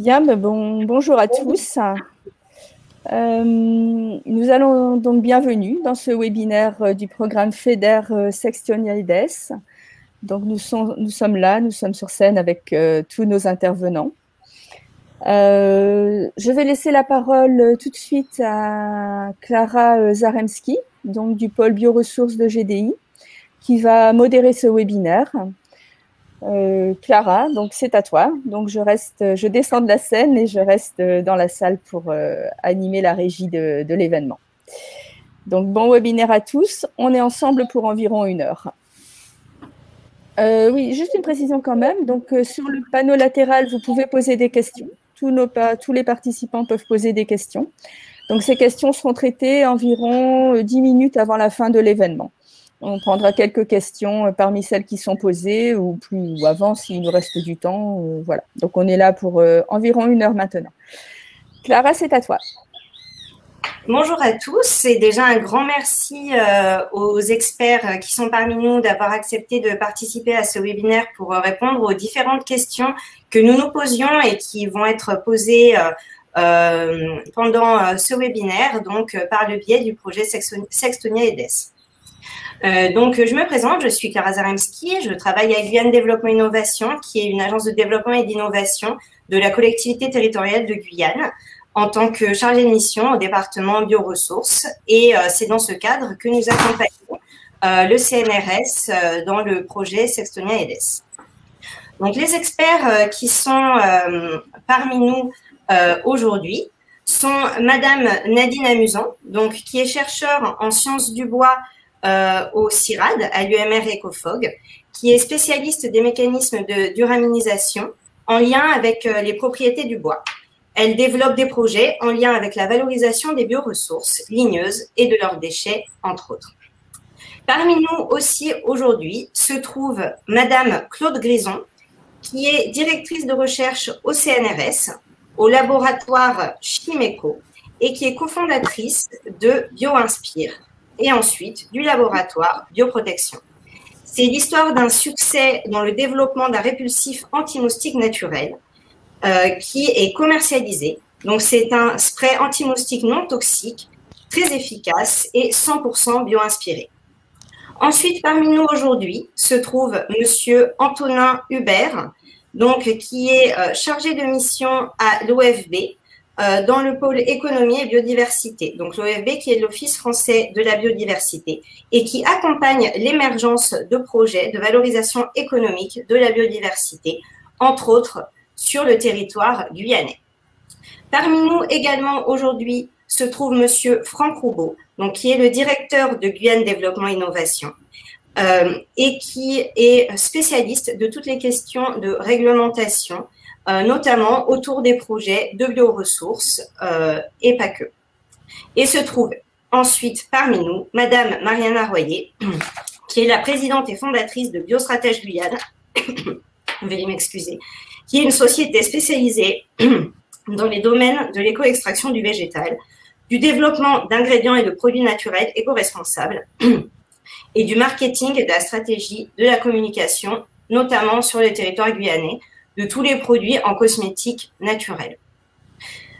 Bien, bonjour à tous. Nous allons donc bienvenue dans ce webinaire du programme FEDER Sextonia-IDES. Donc nous sommes là, nous sommes sur scène avec tous nos intervenants. Je vais laisser la parole tout de suite à Clara Zaremski, donc du pôle bioressources de GDI, qui va modérer ce webinaire. Clara, donc c'est à toi. Donc je descends de la scène et je reste dans la salle pour animer la régie de l'événement. Donc bon webinaire à tous. On est ensemble pour environ 1 heure. Oui, juste une précision quand même. Donc sur le panneau latéral, vous pouvez poser des questions. Tous les participants peuvent poser des questions. Donc ces questions seront traitées environ 10 minutes avant la fin de l'événement. On prendra quelques questions parmi celles qui sont posées ou avant s'il nous reste du temps. Voilà. Donc, on est là pour environ 1 heure maintenant. Clara, c'est à toi. Bonjour à tous et déjà un grand merci aux experts qui sont parmi nous d'avoir accepté de participer à ce webinaire pour répondre aux différentes questions que nous nous posions et qui vont être posées pendant ce webinaire, donc par le biais du projet Sextonia-IDES. Donc, je me présente, je suis Clara Zaremski, je travaille à Guyane Développement Innovation, qui est une agence de développement et d'innovation de la collectivité territoriale de Guyane, en tant que chargée de mission au département bioressources. Et c'est dans ce cadre que nous accompagnons le CNRS dans le projet Sextonia-IDES. Donc, les experts qui sont parmi nous aujourd'hui sont Madame Nadine Amusant, donc, qui est chercheure en sciences du bois au CIRAD, à l'UMR EcoFog, qui est spécialiste des mécanismes de duraminisation en lien avec les propriétés du bois. Elle développe des projets en lien avec la valorisation des bioressources ligneuses et de leurs déchets, entre autres. Parmi nous aussi aujourd'hui se trouve Madame Claude Grison, qui est directrice de recherche au CNRS, au laboratoire Chimeco, et qui est cofondatrice de BioInspire, et ensuite du laboratoire Bioprotection. C'est l'histoire d'un succès dans le développement d'un répulsif anti-moustique naturel qui est commercialisé. Donc, c'est un spray anti-moustique non toxique, très efficace et 100% bio-inspiré. Ensuite, parmi nous aujourd'hui se trouve Monsieur Antonin Hubert, donc, qui est chargé de mission à l'OFB, dans le pôle économie et biodiversité, donc l'OFB qui est l'Office français de la biodiversité et qui accompagne l'émergence de projets de valorisation économique de la biodiversité, entre autres sur le territoire guyanais. Parmi nous également aujourd'hui se trouve Monsieur Franck Roubaud, donc qui est le directeur de Guyane Développement Innovation et qui est spécialiste de toutes les questions de réglementation, notamment autour des projets de bioressources et pas que. Et se trouve ensuite parmi nous Madame Mariana Royer, qui est la présidente et fondatrice de Biostratège Guyane, veuillez m'excuser, qui est une société spécialisée dans les domaines de l'éco-extraction du végétal, du développement d'ingrédients et de produits naturels éco-responsables et du marketing et de la stratégie de la communication, notamment sur le territoire guyanais, de tous les produits en cosmétique naturelle.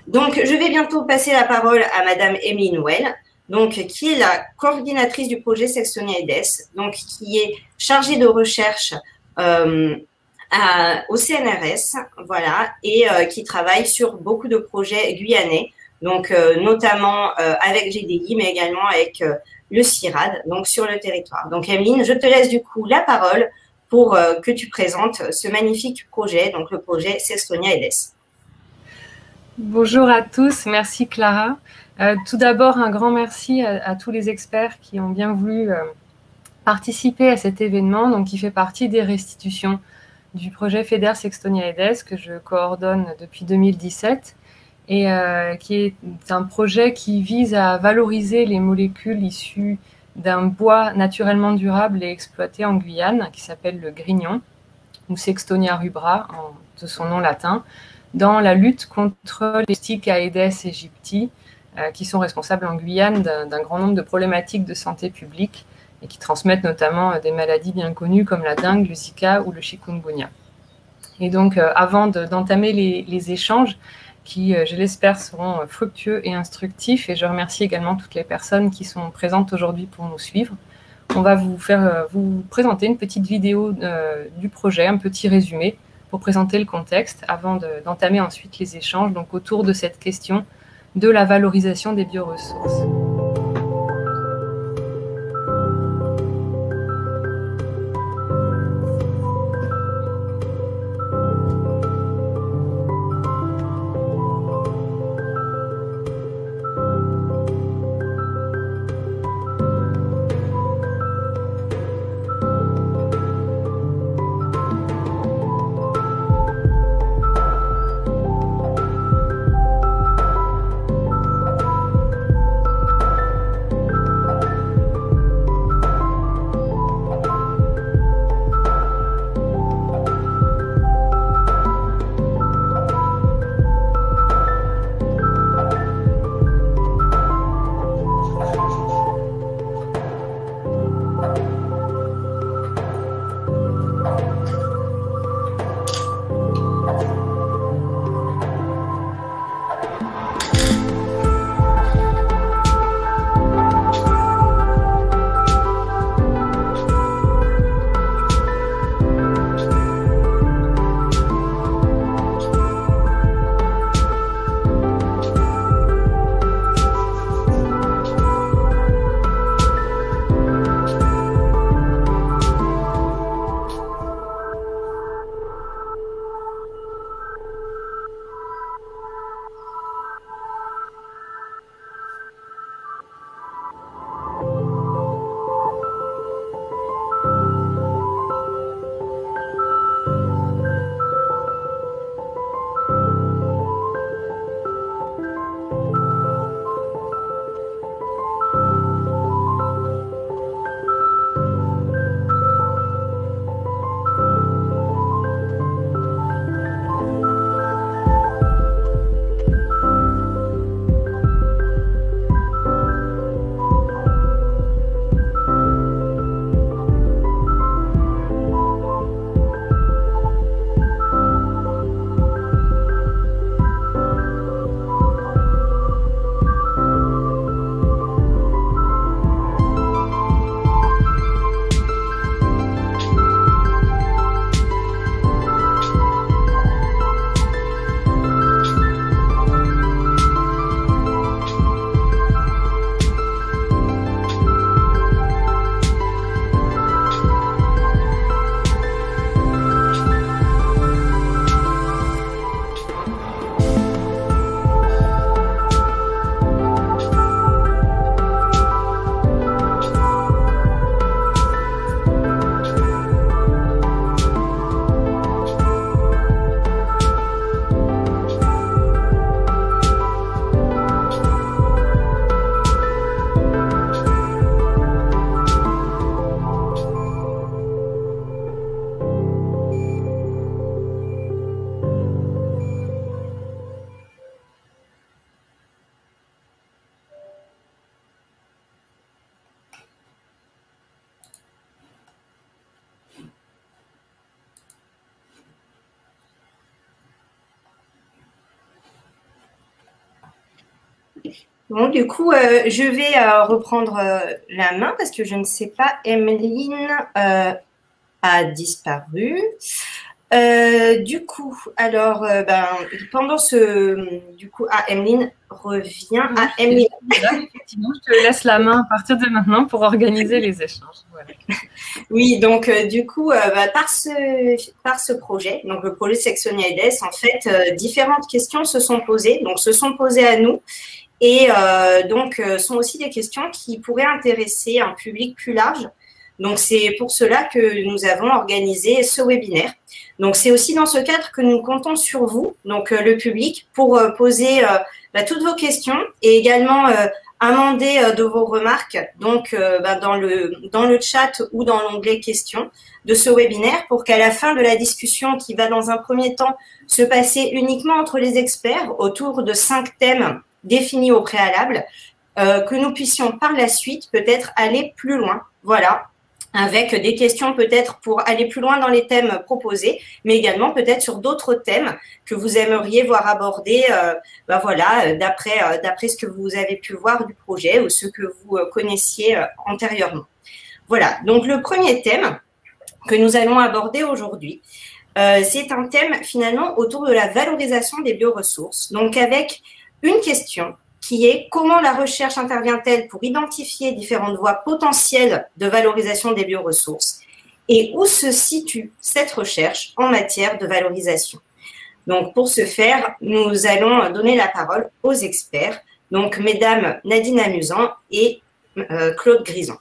Donc, je vais bientôt passer la parole à Madame Émilie Nouel, donc, qui est la coordinatrice du projet Sextonia-IDES, donc qui est chargée de recherche au CNRS, voilà, et qui travaille sur beaucoup de projets guyanais, donc notamment avec GDI, mais également avec le CIRAD, donc sur le territoire. Donc, Emeline, je te laisse du coup la parole pour que tu présentes ce magnifique projet, donc le projet Sextonia-IDES. Bonjour à tous, merci Clara. Tout d'abord, un grand merci à tous les experts qui ont bien voulu participer à cet événement, donc qui fait partie des restitutions du projet FEDER Sextonia-IDES que je coordonne depuis 2017 et qui est un projet qui vise à valoriser les molécules issues d'un bois naturellement durable et exploité en Guyane, qui s'appelle le grignon, ou Sextonia rubra, de son nom latin, dans la lutte contre les moustiques Aedes aegypti, qui sont responsables en Guyane d'un grand nombre de problématiques de santé publique et qui transmettent notamment des maladies bien connues comme la dengue, le Zika ou le chikungunya. Et donc, avant d'entamer les échanges, qui, je l'espère, seront fructueux et instructifs, et je remercie également toutes les personnes qui sont présentes aujourd'hui pour nous suivre. On va vous présenter une petite vidéo du projet, un petit résumé pour présenter le contexte avant d'entamer ensuite les échanges, donc autour de cette question de la valorisation des bioressources. Bon, du coup, je vais reprendre la main parce que je ne sais pas, Emeline a disparu. Du coup, alors, pendant du coup, Emeline revient. Oui, Emeline. Effectivement, je te laisse la main à partir de maintenant pour organiser les échanges. Voilà. Oui, donc du coup, par ce projet, donc le projet Sextonia EDES, en fait, différentes questions se sont posées, donc se sont posées à nous. Et donc, sont aussi des questions qui pourraient intéresser un public plus large. Donc, c'est pour cela que nous avons organisé ce webinaire. Donc, c'est aussi dans ce cadre que nous comptons sur vous, donc le public, pour poser toutes vos questions et également amender de vos remarques donc, dans le chat ou dans l'onglet questions de ce webinaire pour qu'à la fin de la discussion qui va dans un premier temps se passer uniquement entre les experts autour de 5 thèmes définis au préalable, que nous puissions par la suite peut-être aller plus loin. Voilà. avec des questions peut-être pour aller plus loin dans les thèmes proposés, mais également peut-être sur d'autres thèmes que vous aimeriez voir abordés d'après ce que vous avez pu voir du projet ou ce que vous connaissiez antérieurement. Voilà, donc le premier thème que nous allons aborder aujourd'hui, c'est un thème finalement autour de la valorisation des bioressources, donc avec une question qui est comment la recherche intervient-elle pour identifier différentes voies potentielles de valorisation des bioressources et où se situe cette recherche en matière de valorisation. Donc, pour ce faire, nous allons donner la parole aux experts, donc mesdames Nadine Amusant et Claude Grison.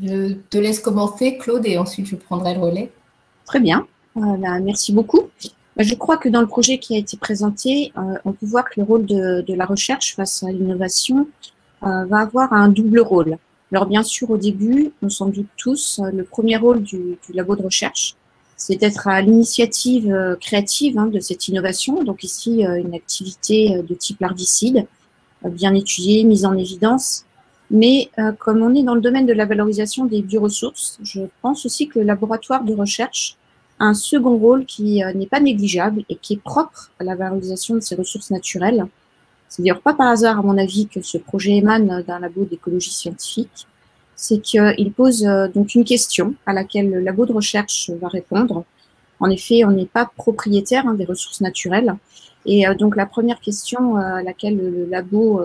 Je te laisse commencer, Claude, et ensuite je prendrai le relais. Très bien. Merci beaucoup. Je crois que dans le projet qui a été présenté, on peut voir que le rôle de la recherche face à l'innovation va avoir un double rôle. Alors bien sûr, au début, on s'en doute tous, le premier rôle du labo de recherche, c'est d'être à l'initiative créative de cette innovation. Donc ici, une activité de type larvicide, bien étudiée, mise en évidence. Mais comme on est dans le domaine de la valorisation des bioressources, je pense aussi que le laboratoire de recherche a un second rôle qui n'est pas négligeable et qui est propre à la valorisation de ces ressources naturelles. C'est d'ailleurs pas par hasard, à mon avis, que ce projet émane d'un labo d'écologie scientifique. C'est qu'il pose donc une question à laquelle le labo de recherche va répondre. En effet, on n'est pas propriétaire des ressources naturelles. Et donc, la première question à laquelle le labo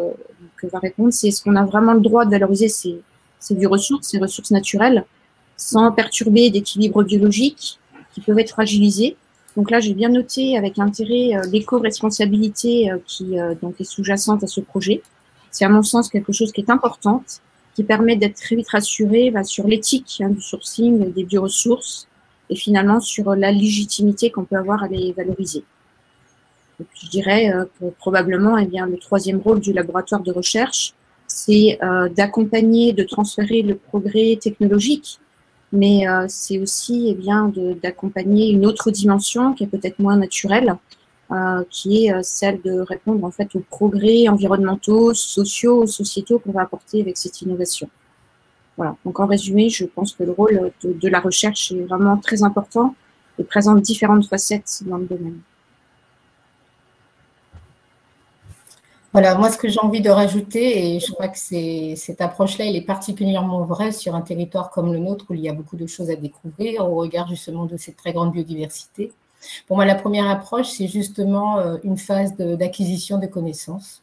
va répondre, c'est est-ce qu'on a vraiment le droit de valoriser ces bioressources, ces ressources naturelles, sans perturber d'équilibre biologique qui peuvent être fragilisés. Donc là, j'ai bien noté avec intérêt l'éco-responsabilité qui donc est sous-jacente à ce projet. C'est à mon sens quelque chose qui est important, qui permet d'être très vite rassuré sur l'éthique du sourcing des bioressources et finalement sur la légitimité qu'on peut avoir à les valoriser. Et puis, je dirais que probablement, le troisième rôle du laboratoire de recherche, c'est d'accompagner, de transférer le progrès technologique, mais c'est aussi d'accompagner une autre dimension qui est peut-être moins naturelle, qui est celle de répondre en fait aux progrès environnementaux, sociaux, sociétaux qu'on va apporter avec cette innovation. Voilà. Donc en résumé, je pense que le rôle de la recherche est vraiment très important et présente différentes facettes dans le domaine. Voilà, moi, ce que j'ai envie de rajouter, et je crois que cette approche-là, elle est particulièrement vraie sur un territoire comme le nôtre, où il y a beaucoup de choses à découvrir au regard justement de cette très grande biodiversité. Pour moi, la première approche, c'est justement une phase d'acquisition de connaissances,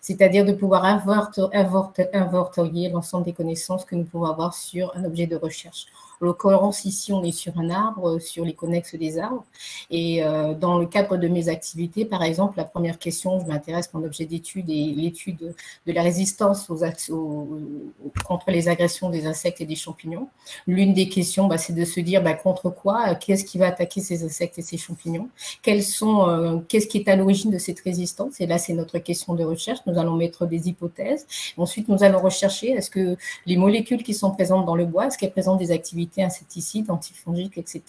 c'est-à-dire de pouvoir inventorier l'ensemble des connaissances que nous pouvons avoir sur un objet de recherche. En l'occurrence, ici, on est sur un arbre, sur les connexes des arbres. Et dans le cadre de mes activités, par exemple, la première question, je m'intéresse mon objet d'étude et l'étude de la résistance contre les agressions des insectes et des champignons. L'une des questions, c'est de se dire contre quoi, qu'est-ce qui va attaquer ces insectes et ces champignons, qu'est-ce qui est à l'origine de cette résistance. Et là, c'est notre question de recherche. Nous allons mettre des hypothèses. Ensuite, nous allons rechercher est-ce que les molécules qui sont présentes dans le bois, est-ce qu'elles présentent des activités insecticides, antifongiques, etc.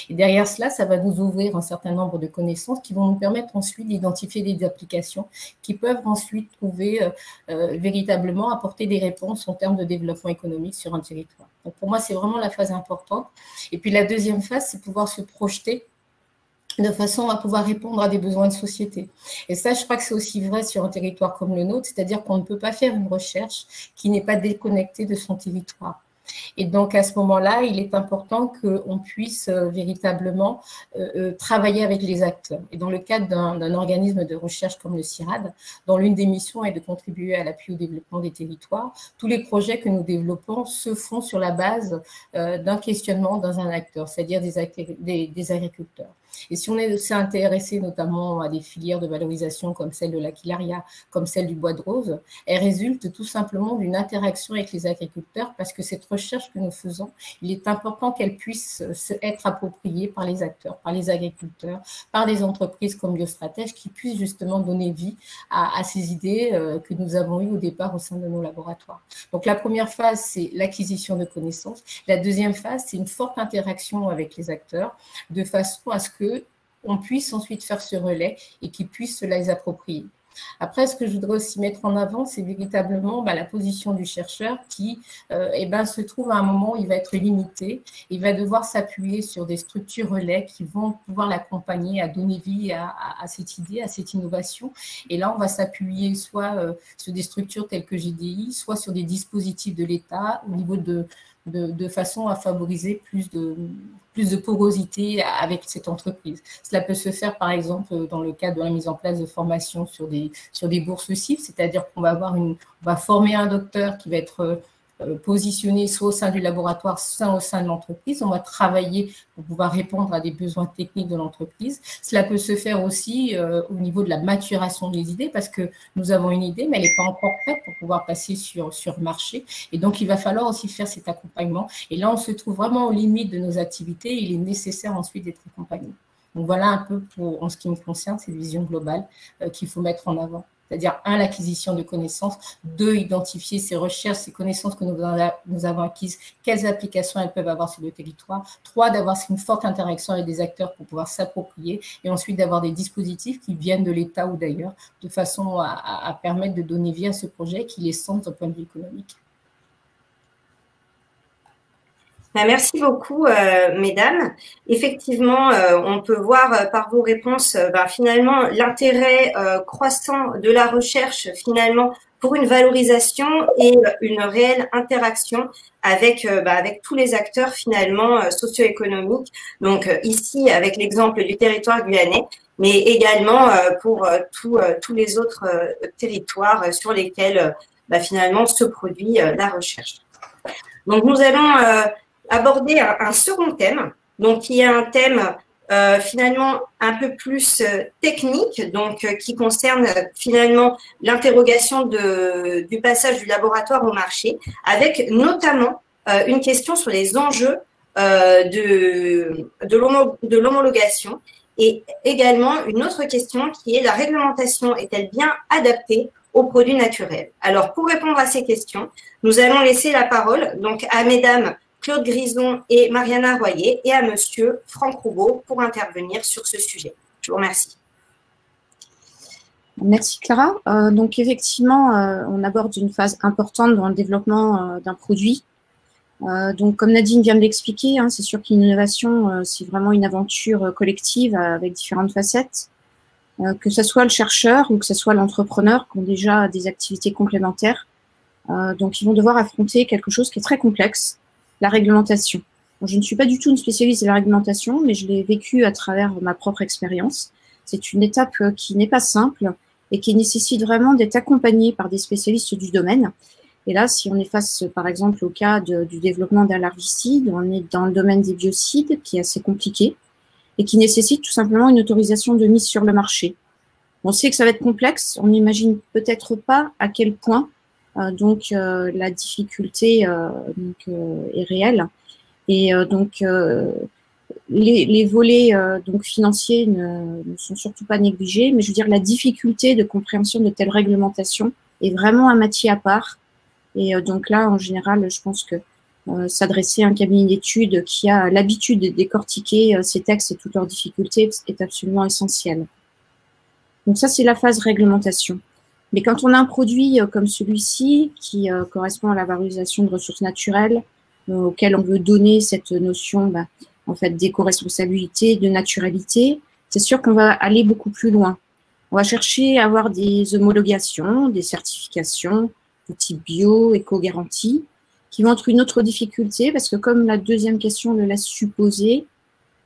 Et derrière cela, ça va nous ouvrir un certain nombre de connaissances qui vont nous permettre ensuite d'identifier des applications qui peuvent ensuite trouver véritablement apporter des réponses en termes de développement économique sur un territoire. Donc pour moi, c'est vraiment la phase importante. Et puis la deuxième phase, c'est pouvoir se projeter de façon à pouvoir répondre à des besoins de société. Et ça, je crois que c'est aussi vrai sur un territoire comme le nôtre, c'est-à-dire qu'on ne peut pas faire une recherche qui n'est pas déconnectée de son territoire. Et donc, à ce moment-là, il est important qu'on puisse véritablement travailler avec les acteurs. Et dans le cadre d'un organisme de recherche comme le CIRAD, dont l'une des missions est de contribuer à l'appui au développement des territoires, tous les projets que nous développons se font sur la base d'un questionnement dans un acteur, c'est-à-dire des agriculteurs. Et si on s'est intéressé notamment à des filières de valorisation comme celle de l'aquilaria, comme celle du bois de rose, elles résultent tout simplement d'une interaction avec les agriculteurs parce que cette recherche que nous faisons, il est important qu'elle puisse être appropriée par les acteurs, par les agriculteurs, par des entreprises comme Biostratège qui puissent justement donner vie à ces idées que nous avons eues au départ au sein de nos laboratoires. Donc la première phase, c'est l'acquisition de connaissances. La deuxième phase, c'est une forte interaction avec les acteurs de façon à ce qu'on puisse ensuite faire ce relais et qu'ils puissent se les approprier. Après, ce que je voudrais aussi mettre en avant, c'est véritablement la position du chercheur qui se trouve à un moment où il va être limité. Il va devoir s'appuyer sur des structures relais qui vont pouvoir l'accompagner à donner vie à cette idée, à cette innovation. Et là, on va s'appuyer soit sur des structures telles que GDI, soit sur des dispositifs de l'État au niveau de façon à favoriser plus de porosité avec cette entreprise. Cela peut se faire, par exemple, dans le cadre de la mise en place de formations sur des bourses cibles, c'est-à-dire qu'on va former un docteur qui va être positionné soit au sein du laboratoire, soit au sein de l'entreprise. On va travailler pour pouvoir répondre à des besoins techniques de l'entreprise. Cela peut se faire aussi au niveau de la maturation des idées, parce que nous avons une idée, mais elle n'est pas encore prête pour pouvoir passer sur le marché. Et donc, il va falloir aussi faire cet accompagnement. Et là, on se trouve vraiment aux limites de nos activités. Et il est nécessaire ensuite d'être accompagné. Donc, voilà un peu en ce qui me concerne, cette vision globale qu'il faut mettre en avant. C'est-à-dire, 1, l'acquisition de connaissances, 2, identifier ces recherches, ces connaissances que nous avons acquises, quelles applications elles peuvent avoir sur le territoire, 3, d'avoir une forte interaction avec des acteurs pour pouvoir s'approprier, et ensuite d'avoir des dispositifs qui viennent de l'État ou d'ailleurs, de façon à permettre de donner vie à ce projet qui est centre d'un point de vue économique. Merci beaucoup, mesdames. Effectivement, on peut voir par vos réponses finalement l'intérêt croissant de la recherche finalement pour une valorisation et une réelle interaction avec tous les acteurs finalement socio-économiques. Donc ici avec l'exemple du territoire guyanais, mais également pour tous les autres territoires sur lesquels finalement se produit la recherche. Donc nous allons aborder un second thème, donc qui est un thème finalement un peu plus technique, donc qui concerne finalement l'interrogation du passage du laboratoire au marché, avec notamment une question sur les enjeux de l'homologation, et également une autre question qui est: la réglementation est-elle bien adaptée aux produits naturels? Alors, pour répondre à ces questions, nous allons laisser la parole donc à mesdames Claude Grison et Mariana Royer, et à monsieur Franck Roubaud pour intervenir sur ce sujet. Je vous remercie. Merci Clara. Donc effectivement, on aborde une phase importante dans le développement d'un produit. Donc comme Nadine vient de l'expliquer, c'est sûr qu'une innovation, c'est vraiment une aventure collective avec différentes facettes. Que ce soit le chercheur ou que ce soit l'entrepreneur qui ont déjà des activités complémentaires. Donc ils vont devoir affronter quelque chose qui est très complexe, la réglementation. Je ne suis pas du tout une spécialiste de la réglementation, mais je l'ai vécu à travers ma propre expérience. C'est une étape qui n'est pas simple et qui nécessite vraiment d'être accompagnée par des spécialistes du domaine. Et là, si on est face, par exemple, au cas du développement d'un herbicide, on est dans le domaine des biocides, qui est assez compliqué et qui nécessite tout simplement une autorisation de mise sur le marché. On sait que ça va être complexe, on n'imagine peut-être pas à quel point la difficulté est réelle. Et les volets financiers ne sont surtout pas négligés, mais je veux dire, la difficulté de compréhension de telles réglementations est vraiment un métier à part. Et donc là, en général, je pense que s'adresser à un cabinet d'études qui a l'habitude de décortiquer ces textes et toutes leurs difficultés est absolument essentiel. Donc ça, c'est la phase réglementation. Mais quand on a un produit comme celui-ci, qui correspond à la valorisation de ressources naturelles, auquel on veut donner cette notion en fait, d'éco-responsabilité, de naturalité, c'est sûr qu'on va aller beaucoup plus loin. On va chercher à avoir des homologations, des certifications de type bio, éco-garantie, qui vont être une autre difficulté, parce que comme la deuxième question le laisse supposer,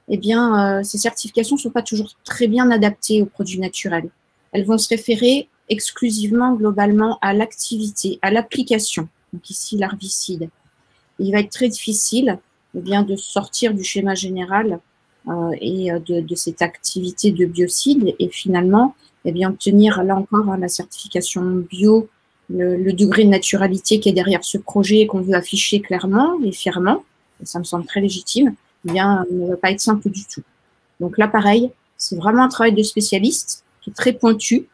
eh bien, ces certifications ne sont pas toujours très bien adaptées aux produits naturels. Elles vont se référer exclusivement, globalement, à l'activité, à l'application, donc ici l'herbicide. Il va être très difficile de sortir du schéma général et de cette activité de biocide et finalement obtenir là encore la certification bio, le degré de naturalité qui est derrière ce projet et qu'on veut afficher clairement et fièrement, et ça me semble très légitime, ne va pas être simple du tout. Donc là, pareil, c'est vraiment un travail de spécialiste qui est très pointu,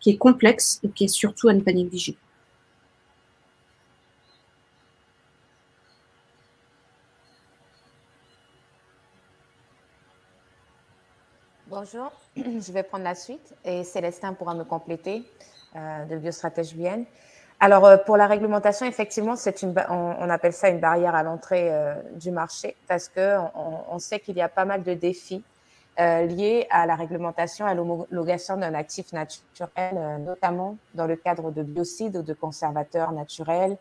qui est complexe et qui est surtout à ne pas négliger. Bonjour, je vais prendre la suite et Célestin pourra me compléter de Biostratège Vienne. Alors, pour la réglementation, effectivement, on appelle ça une barrière à l'entrée du marché parce qu'on sait qu'il y a pas mal de défis liés à la réglementation, à l'homologation d'un actif naturel, notamment dans le cadre de biocides ou de conservateurs naturels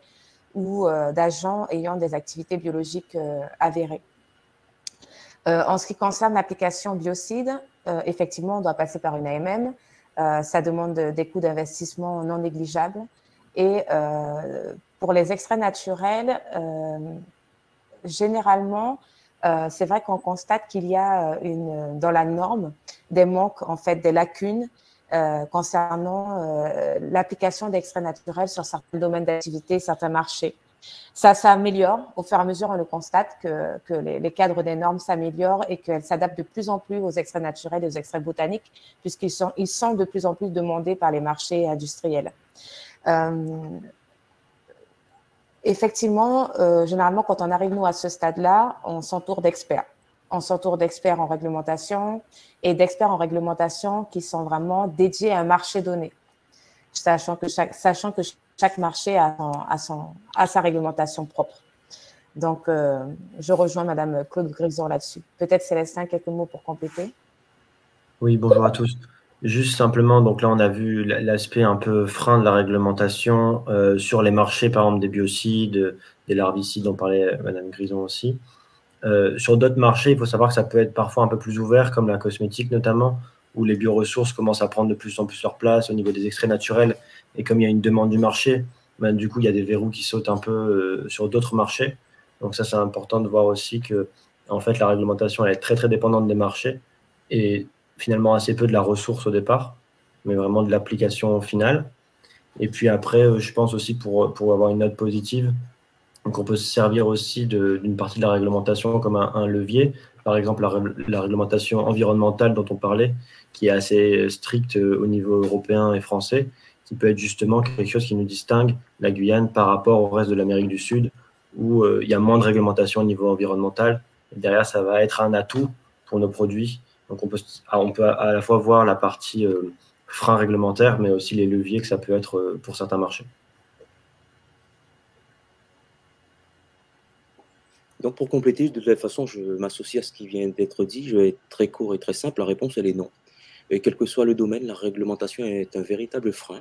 ou d'agents ayant des activités biologiques avérées. En ce qui concerne l'application biocide, effectivement, on doit passer par une AMM. Ça demande des coûts d'investissement non négligeables. Et pour les extraits naturels, généralement, c'est vrai qu'on constate qu'il y a dans la norme des manques, en fait, des lacunes concernant l'application d'extraits naturels sur certains domaines d'activité, certains marchés. Ça s'améliore au fur et à mesure, on le constate que les cadres des normes s'améliorent et qu'elles s'adaptent de plus en plus aux extraits naturels et aux extraits botaniques, puisqu'ils sont de plus en plus demandés par les marchés industriels. Effectivement, généralement, quand on arrive, nous, à ce stade-là, on s'entoure d'experts. On s'entoure d'experts en réglementation et d'experts en réglementation qui sont vraiment dédiés à un marché donné, sachant que chaque marché a sa réglementation propre. Donc, je rejoins Madame Claude Grison là-dessus. Peut-être Célestin, quelques mots pour compléter. Oui, bonjour à tous. Juste simplement, donc là, on a vu l'aspect un peu frein de la réglementation sur les marchés, par exemple des biocides, des larvicides, dont parlait Madame Grison aussi. Sur d'autres marchés, il faut savoir que ça peut être parfois un peu plus ouvert, comme la cosmétique notamment, où les bioressources commencent à prendre de plus en plus leur place au niveau des extraits naturels. Et comme il y a une demande du marché, ben, du coup, il y a des verrous qui sautent un peu sur d'autres marchés. Donc ça, c'est important de voir aussi que, en fait, la réglementation elle est très, très dépendante des marchés et finalement assez peu de la ressource au départ, mais vraiment de l'application finale. Et puis après, je pense aussi pour avoir une note positive, donc on peut se servir aussi d'une partie de la réglementation comme un levier. Par exemple, la réglementation environnementale dont on parlait, qui est assez stricte au niveau européen et français, qui peut être justement quelque chose qui nous distingue, la Guyane, par rapport au reste de l'Amérique du Sud, où il y a moins de réglementation au niveau environnemental. Et derrière, ça va être un atout pour nos produits. Donc, on peut à la fois voir la partie frein réglementaire, mais aussi les leviers que ça peut être pour certains marchés. Donc, pour compléter, de toute façon, je m'associe à ce qui vient d'être dit. Je vais être très court et très simple. La réponse, elle est non. Et quel que soit le domaine, la réglementation est un véritable frein.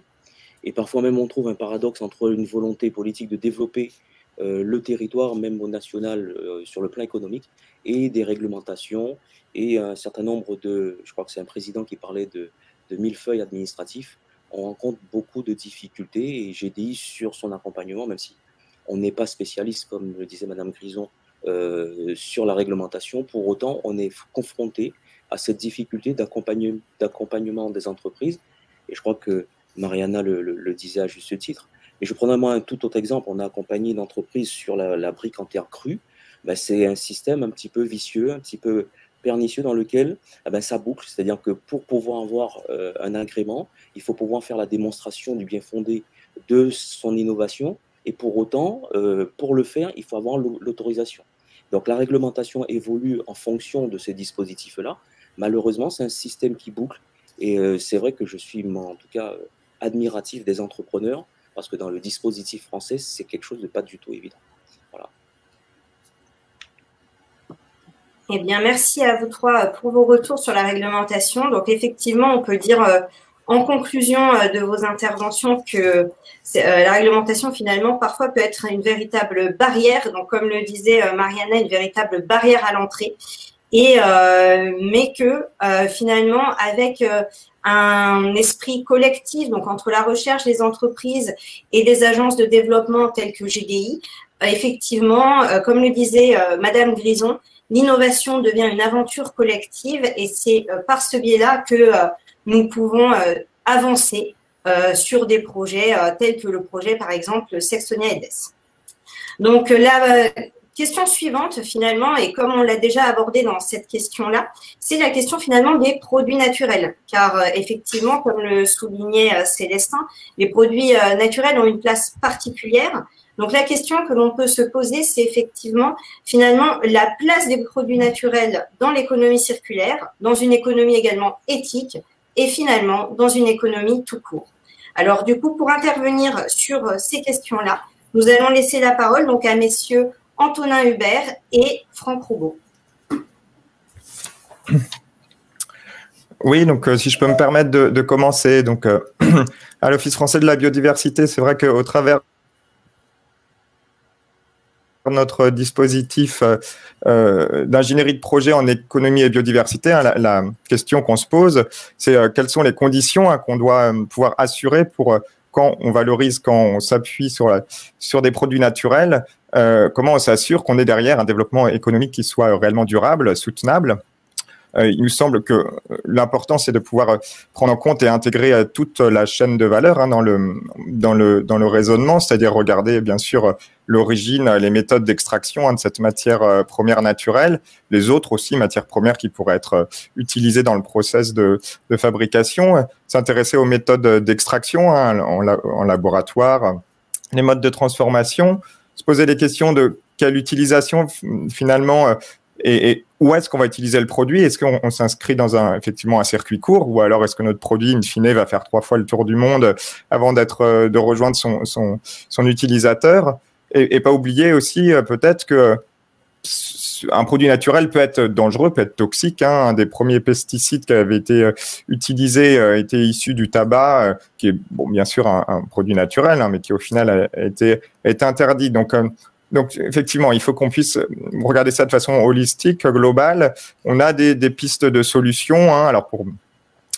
Et parfois même, on trouve un paradoxe entre une volonté politique de développer le territoire, même au national, sur le plan économique, et des réglementations, et un certain nombre je crois que c'est un président qui parlait de millefeuilles administratifs. On rencontre beaucoup de difficultés, et GDI, sur son accompagnement, même si on n'est pas spécialiste, comme le disait Madame Grison, sur la réglementation, pour autant, on est confronté à cette difficulté d'accompagnement des entreprises. Et je crois que Mariana le disait à juste titre. Mais je prendrai moi un tout autre exemple. On a accompagné une entreprise sur la brique en terre crue. Ben, c'est un système un petit peu vicieux, un petit peu pernicieux dans lequel ça boucle. C'est-à-dire que pour pouvoir avoir un agrément, il faut pouvoir faire la démonstration du bien fondé de son innovation. Et pour autant, pour le faire, il faut avoir l'autorisation. Donc la réglementation évolue en fonction de ces dispositifs-là. Malheureusement, c'est un système qui boucle. Et c'est vrai que je suis, en tout cas, admiratif des entrepreneurs, parce que dans le dispositif français, c'est quelque chose de pas du tout évident. Voilà. Eh bien, merci à vous trois pour vos retours sur la réglementation. Donc, effectivement, on peut dire en conclusion de vos interventions que la réglementation, finalement, parfois peut être une véritable barrière. Donc, comme le disait Mariana, une véritable barrière à l'entrée. Mais que finalement, avec un esprit collectif, donc entre la recherche, les entreprises et des agences de développement telles que GDI, effectivement, comme le disait Madame Grison, l'innovation devient une aventure collective et c'est par ce biais-là que nous pouvons avancer sur des projets tels que le projet, par exemple, Sextonia EDES. Donc, la question suivante, finalement, et comme on l'a déjà abordé dans cette question-là, c'est la question, finalement, des produits naturels. Car, effectivement, comme le soulignait Célestin, les produits naturels ont une place particulière Donc, la question que l'on peut se poser, c'est effectivement, finalement, la place des produits naturels dans l'économie circulaire, dans une économie également éthique et finalement dans une économie tout court. Alors, du coup, pour intervenir sur ces questions-là, nous allons laisser la parole donc à messieurs Antonin Hubert et Franck Roubaud. Oui, donc si je peux me permettre de commencer, donc à l'Office français de la biodiversité, c'est vrai qu'au travers notre dispositif d'ingénierie de projet en économie et biodiversité, hein, la question qu'on se pose, c'est quelles sont les conditions qu'on doit pouvoir assurer pour quand on valorise, quand on s'appuie sur des produits naturels, comment on s'assure qu'on est derrière un développement économique qui soit réellement durable, soutenable. Il nous semble que l'important, c'est de pouvoir prendre en compte et intégrer toute la chaîne de valeur hein, dans le raisonnement, c'est-à-dire regarder bien sûr l'origine, les méthodes d'extraction hein, de cette matière première naturelle, les autres aussi matières premières qui pourraient être utilisées dans le process de fabrication, s'intéresser aux méthodes d'extraction hein, en laboratoire, les modes de transformation, se poser des questions de quelle utilisation finalement et où est-ce qu'on va utiliser le produit? Est-ce qu'on s'inscrit dans effectivement un circuit court ou alors est-ce que notre produit, in fine, va faire 3 fois le tour du monde avant de rejoindre son utilisateur? Et pas oublier aussi peut-être que un produit naturel peut être dangereux, peut être toxique. Hein. Un des premiers pesticides qui avait été utilisé était issu du tabac, qui est bon, bien sûr un produit naturel, hein, mais qui au final a été interdit. Donc, effectivement, il faut qu'on puisse regarder ça de façon holistique, globale. On a des pistes de solutions. Hein. Alors, pour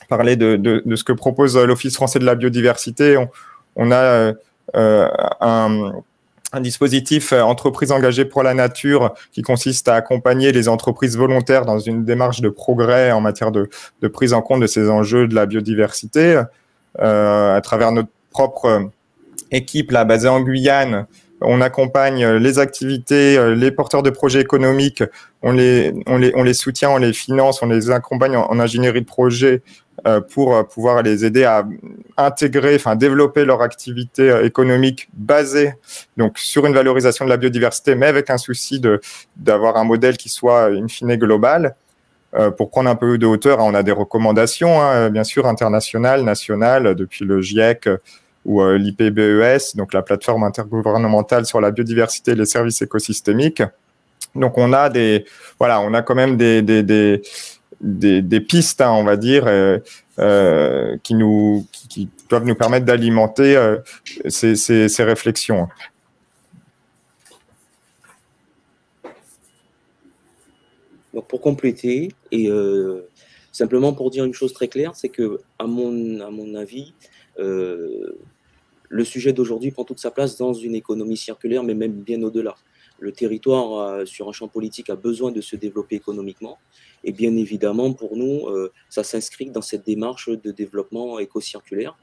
parler de ce que propose l'Office français de la biodiversité, on a un dispositif entreprise engagée pour la nature qui consiste à accompagner les entreprises volontaires dans une démarche de progrès en matière de prise en compte de ces enjeux de la biodiversité à travers notre propre équipe là, basée en Guyane. On accompagne les activités, les porteurs de projets économiques, on les soutient, on les finance, on les accompagne en ingénierie de projet pour pouvoir les aider à intégrer, enfin développer leur activité économique basée donc sur une valorisation de la biodiversité, mais avec un souci d'avoir un modèle qui soit in fine global. Pour prendre un peu de hauteur, on a des recommandations, hein, bien sûr internationales, nationales, depuis le GIEC ou l'IPBES, donc la plateforme intergouvernementale sur la biodiversité et les services écosystémiques. Donc on a quand même des pistes, hein, on va dire, qui doivent nous permettre d'alimenter ces réflexions. Donc pour compléter et simplement pour dire une chose très claire, c'est que à mon avis, le sujet d'aujourd'hui prend toute sa place dans une économie circulaire, mais même bien au-delà. Le territoire sur un champ politique a besoin de se développer économiquement. Et bien évidemment, pour nous, ça s'inscrit dans cette démarche de développement éco-circulaire.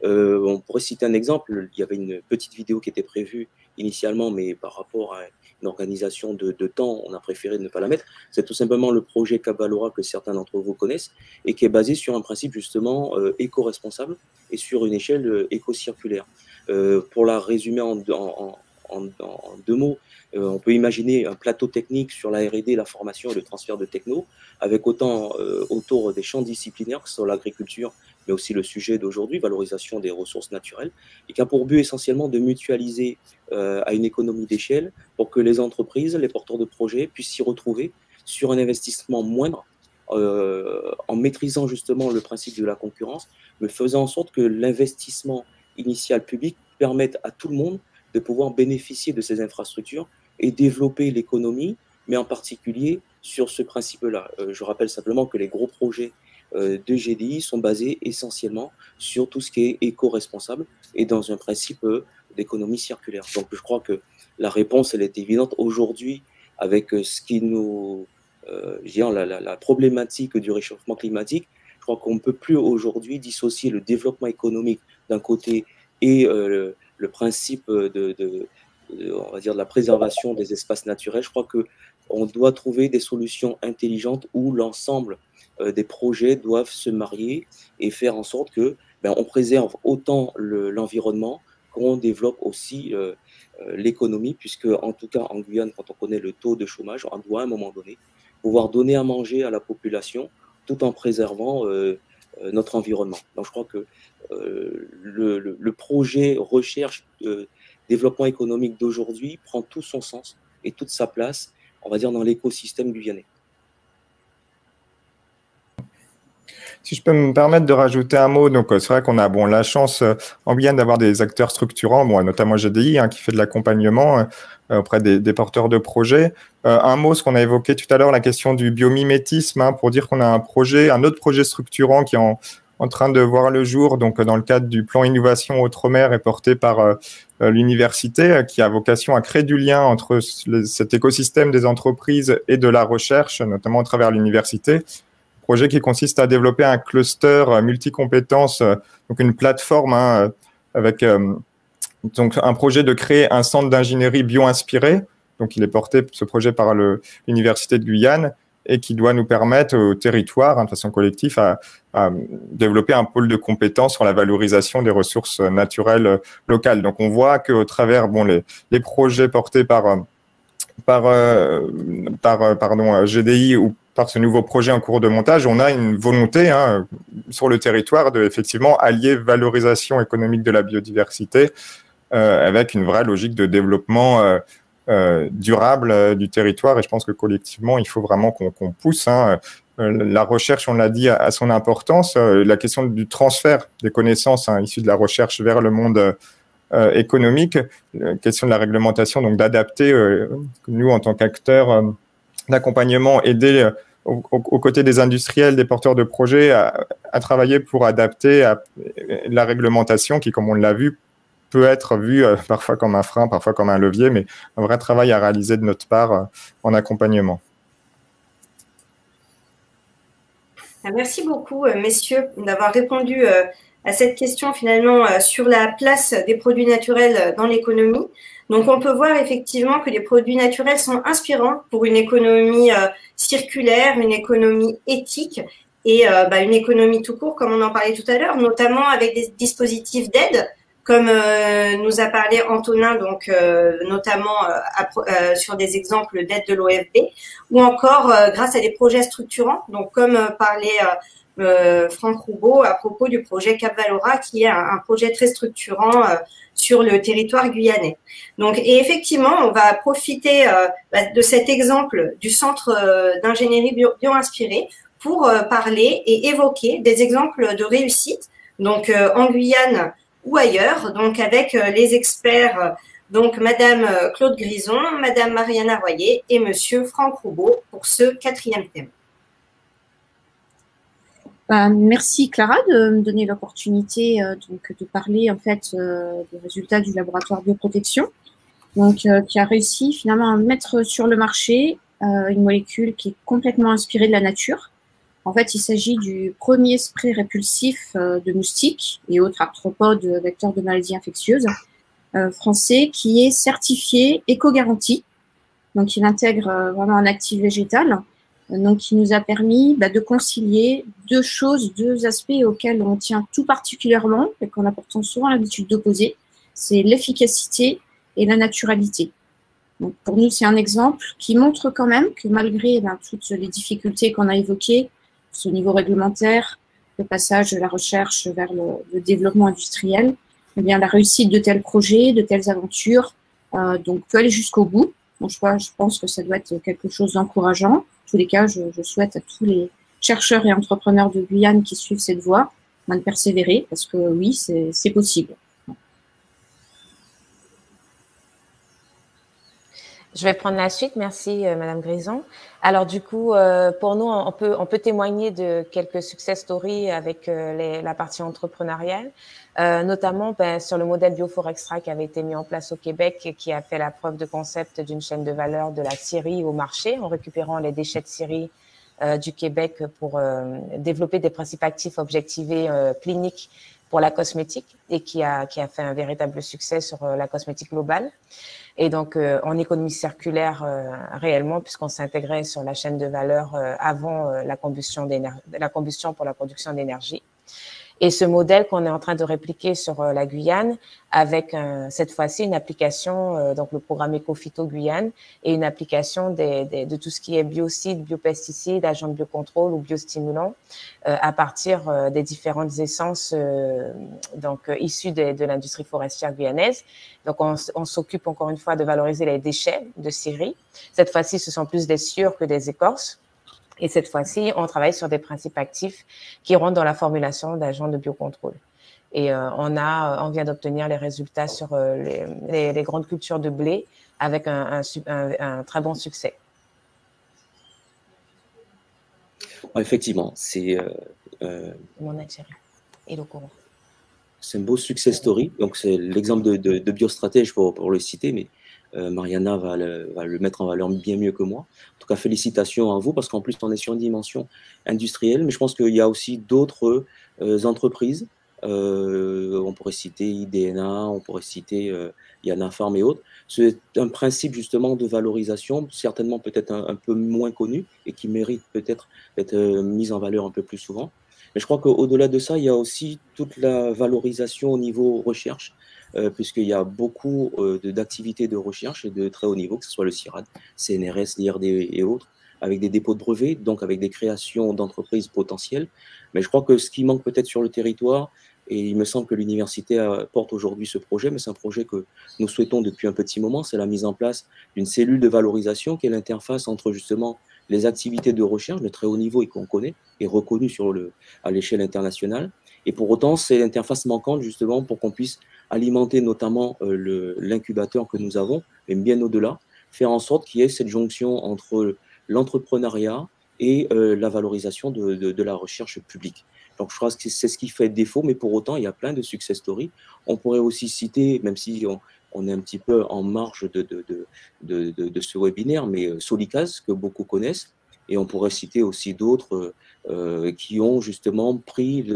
On pourrait citer un exemple. Il y avait une petite vidéo qui était prévue initialement, mais par rapport à une organisation de temps, on a préféré ne pas la mettre. C'est tout simplement le projet Cap Valora que certains d'entre vous connaissent et qui est basé sur un principe justement éco-responsable et sur une échelle éco-circulaire. Pour la résumer en 2 mots, on peut imaginer un plateau technique sur la R&D, la formation et le transfert de techno, avec autant autour des champs disciplinaires que sont l'agriculture, mais aussi le sujet d'aujourd'hui, valorisation des ressources naturelles, et qui a pour but essentiellement de mutualiser à une économie d'échelle pour que les entreprises, les porteurs de projets puissent s'y retrouver sur un investissement moindre, en maîtrisant justement le principe de la concurrence, mais faisant en sorte que l'investissement initial public permette à tout le monde de pouvoir bénéficier de ces infrastructures et développer l'économie, mais en particulier sur ce principe-là. Je rappelle simplement que les gros projets de GDI sont basés essentiellement sur tout ce qui est éco-responsable et dans un principe d'économie circulaire. Donc je crois que la réponse, elle est évidente aujourd'hui avec ce qui nous... la problématique du réchauffement climatique. Je crois qu'on ne peut plus aujourd'hui dissocier le développement économique d'un côté et le principe on va dire de la préservation des espaces naturels. Je crois qu'on doit trouver des solutions intelligentes où l'ensemble des projets doivent se marier et faire en sorte que on préserve autant l'environnement qu'on développe aussi l'économie, puisque en tout cas en Guyane, quand on connaît le taux de chômage, on doit à un moment donné pouvoir donner à manger à la population tout en préservant notre environnement. Donc je crois que le projet recherche développement économique d'aujourd'hui prend tout son sens et toute sa place, on va dire, dans l'écosystème guyanais. Si je peux me permettre de rajouter un mot, donc c'est vrai qu'on a la chance en Guyane d'avoir des acteurs structurants, notamment GDI qui fait de l'accompagnement auprès des porteurs de projets. Un mot, ce qu'on a évoqué tout à l'heure, la question du biomimétisme, pour dire qu'on a un autre projet structurant qui est en train de voir le jour, donc dans le cadre du plan innovation Outre-mer et porté par l'université, qui a vocation à créer du lien entre cet écosystème des entreprises et de la recherche, notamment à travers l'université. Projet qui consiste à développer un cluster multi-compétences, donc une plateforme avec donc un projet de créer un centre d'ingénierie bio-inspiré. Donc, il est porté, ce projet, par l'Université de Guyane et qui doit nous permettre au territoire, de façon collective, à développer un pôle de compétences sur la valorisation des ressources naturelles locales. Donc, on voit qu'au travers les projets portés par GDI ou par ce nouveau projet en cours de montage, on a une volonté sur le territoire de effectivement allier valorisation économique de la biodiversité avec une vraie logique de développement durable du territoire. Et je pense que collectivement, il faut vraiment qu'on pousse. La recherche, on l'a dit, a son importance. La question du transfert des connaissances issues de la recherche vers le monde économique, la question de la réglementation, donc d'adapter, nous en tant qu'acteurs d'accompagnement, aider aux côtés des industriels, des porteurs de projets à travailler pour adapter la réglementation qui, comme on l'a vu, peut être vue parfois comme un frein, parfois comme un levier, mais un vrai travail à réaliser de notre part en accompagnement. Merci beaucoup, messieurs, d'avoir répondu à cette question finalement sur la place des produits naturels dans l'économie. Donc, on peut voir effectivement que les produits naturels sont inspirants pour une économie circulaire, une économie éthique et une économie tout court, comme on en parlait tout à l'heure, notamment avec des dispositifs d'aide, comme nous a parlé Antonin, donc notamment sur des exemples d'aide de l'OFB, ou encore grâce à des projets structurants, donc comme parlait Franck Roubaud à propos du projet Cap Valora, qui est un projet très structurant sur le territoire guyanais. Donc, et effectivement, on va profiter de cet exemple du centre d'ingénierie bio-inspiré pour parler et évoquer des exemples de réussite, donc en Guyane ou ailleurs, donc avec les experts, donc Madame Claude Grison, Madame Mariana Royer et Monsieur Franck Roubaud pour ce 4e thème. Merci Clara de me donner l'opportunité de parler en fait des résultats du laboratoire bioprotection, donc qui a réussi finalement à mettre sur le marché une molécule qui est complètement inspirée de la nature. En fait, il s'agit du premier spray répulsif de moustiques et autres arthropodes vecteurs de maladies infectieuses français qui est certifié éco-garanti. Donc, il intègre vraiment un actif végétal, donc qui nous a permis de concilier deux aspects auxquels on tient tout particulièrement et qu'on a pourtant souvent l'habitude d'opposer, c'est l'efficacité et la naturalité. Donc, pour nous, c'est un exemple qui montre quand même que malgré toutes les difficultés qu'on a évoquées, ce niveau réglementaire, le passage de la recherche vers le développement industriel, eh bien, la réussite de tels projets, de telles aventures, donc peut aller jusqu'au bout. Donc, je pense que ça doit être quelque chose d'encourageant. En tous les cas, je souhaite à tous les chercheurs et entrepreneurs de Guyane qui suivent cette voie de persévérer, parce que oui, c'est possible. Je vais prendre la suite. Merci, Madame Grison. Alors, du coup, pour nous, on peut témoigner de quelques success stories avec la partie entrepreneuriale, notamment sur le modèle Bioforextra qui avait été mis en place au Québec et qui a fait la preuve de concept d'une chaîne de valeur de la scierie au marché en récupérant les déchets de scierie du Québec pour développer des principes actifs objectivés cliniques pour la cosmétique et qui a fait un véritable succès sur la cosmétique globale. Et donc, en économie circulaire réellement, puisqu'on s'intégrait sur la chaîne de valeur avant la combustion pour la production d'énergie. Et ce modèle qu'on est en train de répliquer sur la Guyane avec cette fois-ci une application, donc le programme Ecophyto Guyane, et une application de tout ce qui est biocides, biopesticides, agents de biocontrôle ou biostimulants à partir des différentes essences issues de l'industrie forestière guyanaise. Donc, on s'occupe encore une fois de valoriser les déchets de scierie. Cette fois-ci, ce sont plus des sciures que des écorces. Et cette fois-ci, on travaille sur des principes actifs qui rentrent dans la formulation d'agents de biocontrôle. Et on vient d'obtenir les résultats sur les grandes cultures de blé avec un très bon succès. Effectivement, c'est Mon Algérie et le Coran. C'est un beau success story. Donc, c'est l'exemple de biostratège pour le citer, mais Mariana va le mettre en valeur bien mieux que moi. En tout cas, félicitations à vous, parce qu'en plus, on est sur une dimension industrielle, mais je pense qu'il y a aussi d'autres entreprises. On pourrait citer IDNA, on pourrait citer Yana Farm et autres. C'est un principe justement de valorisation, certainement peut-être un peu moins connu et qui mérite peut-être d'être mis en valeur un peu plus souvent. Mais je crois qu'au-delà de ça, il y a aussi toute la valorisation au niveau recherche, puisqu'il y a beaucoup d'activités de recherche et de très haut niveau, que ce soit le CIRAD, CNRS, l'IRD et autres, avec des dépôts de brevets, donc avec des créations d'entreprises potentielles. Mais je crois que ce qui manque peut-être sur le territoire, et il me semble que l'université porte aujourd'hui ce projet, mais c'est un projet que nous souhaitons depuis un petit moment, c'est la mise en place d'une cellule de valorisation qui est l'interface entre justement les activités de recherche de très haut niveau et qu'on connaît et reconnues à l'échelle internationale. Et pour autant, c'est l'interface manquante justement pour qu'on puisse alimenter notamment l'incubateur que nous avons, mais bien au-delà, faire en sorte qu'il y ait cette jonction entre l'entrepreneuriat et la valorisation de la recherche publique. Donc, je crois que c'est ce qui fait défaut, mais pour autant, il y a plein de success stories. On pourrait aussi citer, même si on est un petit peu en marge de ce webinaire, mais Solicase, que beaucoup connaissent, et on pourrait citer aussi d'autres qui ont justement pris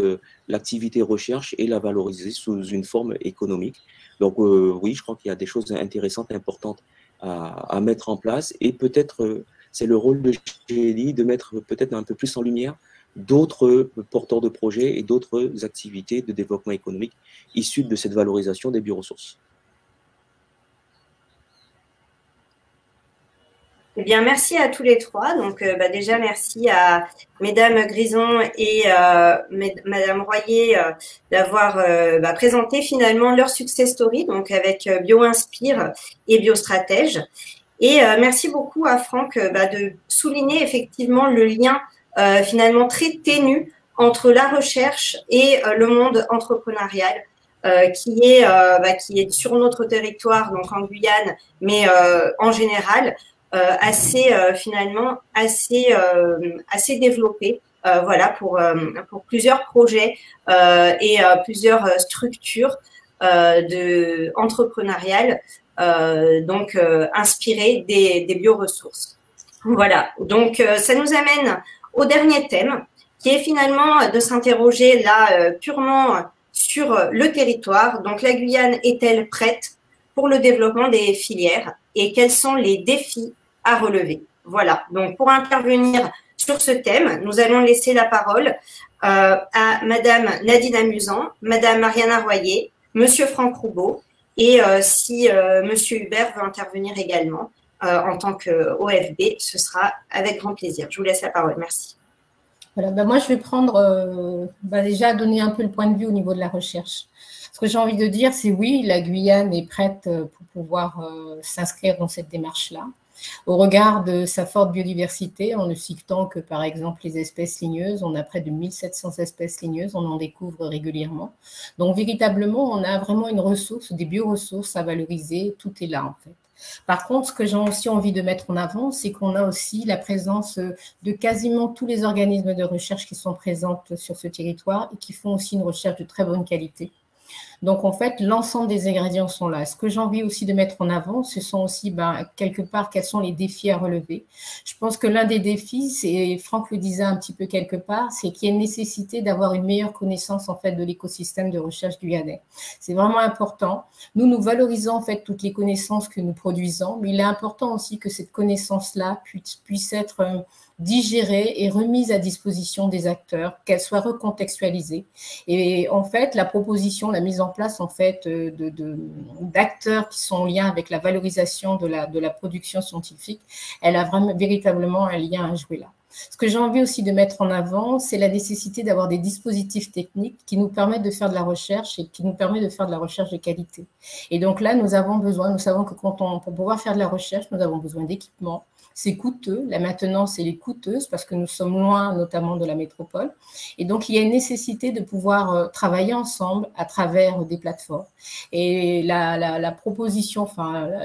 l'activité recherche et la valorisé sous une forme économique. Donc, oui, je crois qu'il y a des choses intéressantes, importantes à mettre en place, et peut-être c'est le rôle de GLI de mettre peut-être un peu plus en lumière d'autres porteurs de projets et d'autres activités de développement économique issues de cette valorisation des bioressources. Eh bien, merci à tous les trois. Donc, déjà, merci à Mesdames Grison et Madame Royer d'avoir présenté finalement leur success story, donc avec BioInspire et Biostratège. Et merci beaucoup à Franck de souligner effectivement le lien finalement très ténu entre la recherche et le monde entrepreneurial qui est sur notre territoire, donc en Guyane, mais en général, finalement assez développé, pour plusieurs projets et plusieurs structures entrepreneuriales, inspirées des bioressources. Voilà, donc ça nous amène au dernier thème, qui est finalement de s'interroger là purement sur le territoire. Donc la Guyane est-elle prête pour le développement des filières et quels sont les défis à relever? Voilà, donc pour intervenir sur ce thème, nous allons laisser la parole à Madame Nadine Amusant, Madame Mariana Royer, Monsieur Franck Roubaud et si Monsieur Hubert veut intervenir également en tant qu'OFB, ce sera avec grand plaisir. Je vous laisse la parole, merci. Voilà, moi je vais prendre, déjà donner un peu le point de vue au niveau de la recherche. Ce que j'ai envie de dire, c'est oui, la Guyane est prête pour pouvoir s'inscrire dans cette démarche-là. Au regard de sa forte biodiversité, en ne citant que par exemple les espèces ligneuses, on a près de 1700 espèces ligneuses, on en découvre régulièrement. Donc véritablement, on a vraiment une ressource, des bioressources à valoriser, tout est là en fait. Par contre, ce que j'ai aussi envie de mettre en avant, c'est qu'on a aussi la présence de quasiment tous les organismes de recherche qui sont présents sur ce territoire et qui font aussi une recherche de très bonne qualité. Donc, en fait, l'ensemble des ingrédients sont là. Ce que j'ai envie aussi de mettre en avant, ce sont aussi, quelque part, quels sont les défis à relever. Je pense que l'un des défis, c'est, Franck le disait un petit peu quelque part, c'est qu'il y a une nécessité d'avoir une meilleure connaissance, en fait, de l'écosystème de recherche guyanais. C'est vraiment important. Nous valorisons, en fait, toutes les connaissances que nous produisons, mais il est important aussi que cette connaissance-là puisse être digérée et remise à disposition des acteurs, qu'elle soit recontextualisée. Et en fait, la proposition, la mise en place en fait d'acteurs qui sont en lien avec la valorisation de la production scientifique, elle a vraiment véritablement un lien à jouer là. Ce que j'ai envie aussi de mettre en avant, c'est la nécessité d'avoir des dispositifs techniques qui nous permettent de faire de la recherche et qui nous permettent de faire de la recherche de qualité. Et donc là, nous savons que pour pouvoir faire de la recherche, nous avons besoin d'équipements. C'est coûteux, la maintenance elle est coûteuse parce que nous sommes loin notamment de la métropole. Et donc, il y a une nécessité de pouvoir travailler ensemble à travers des plateformes. Et la proposition,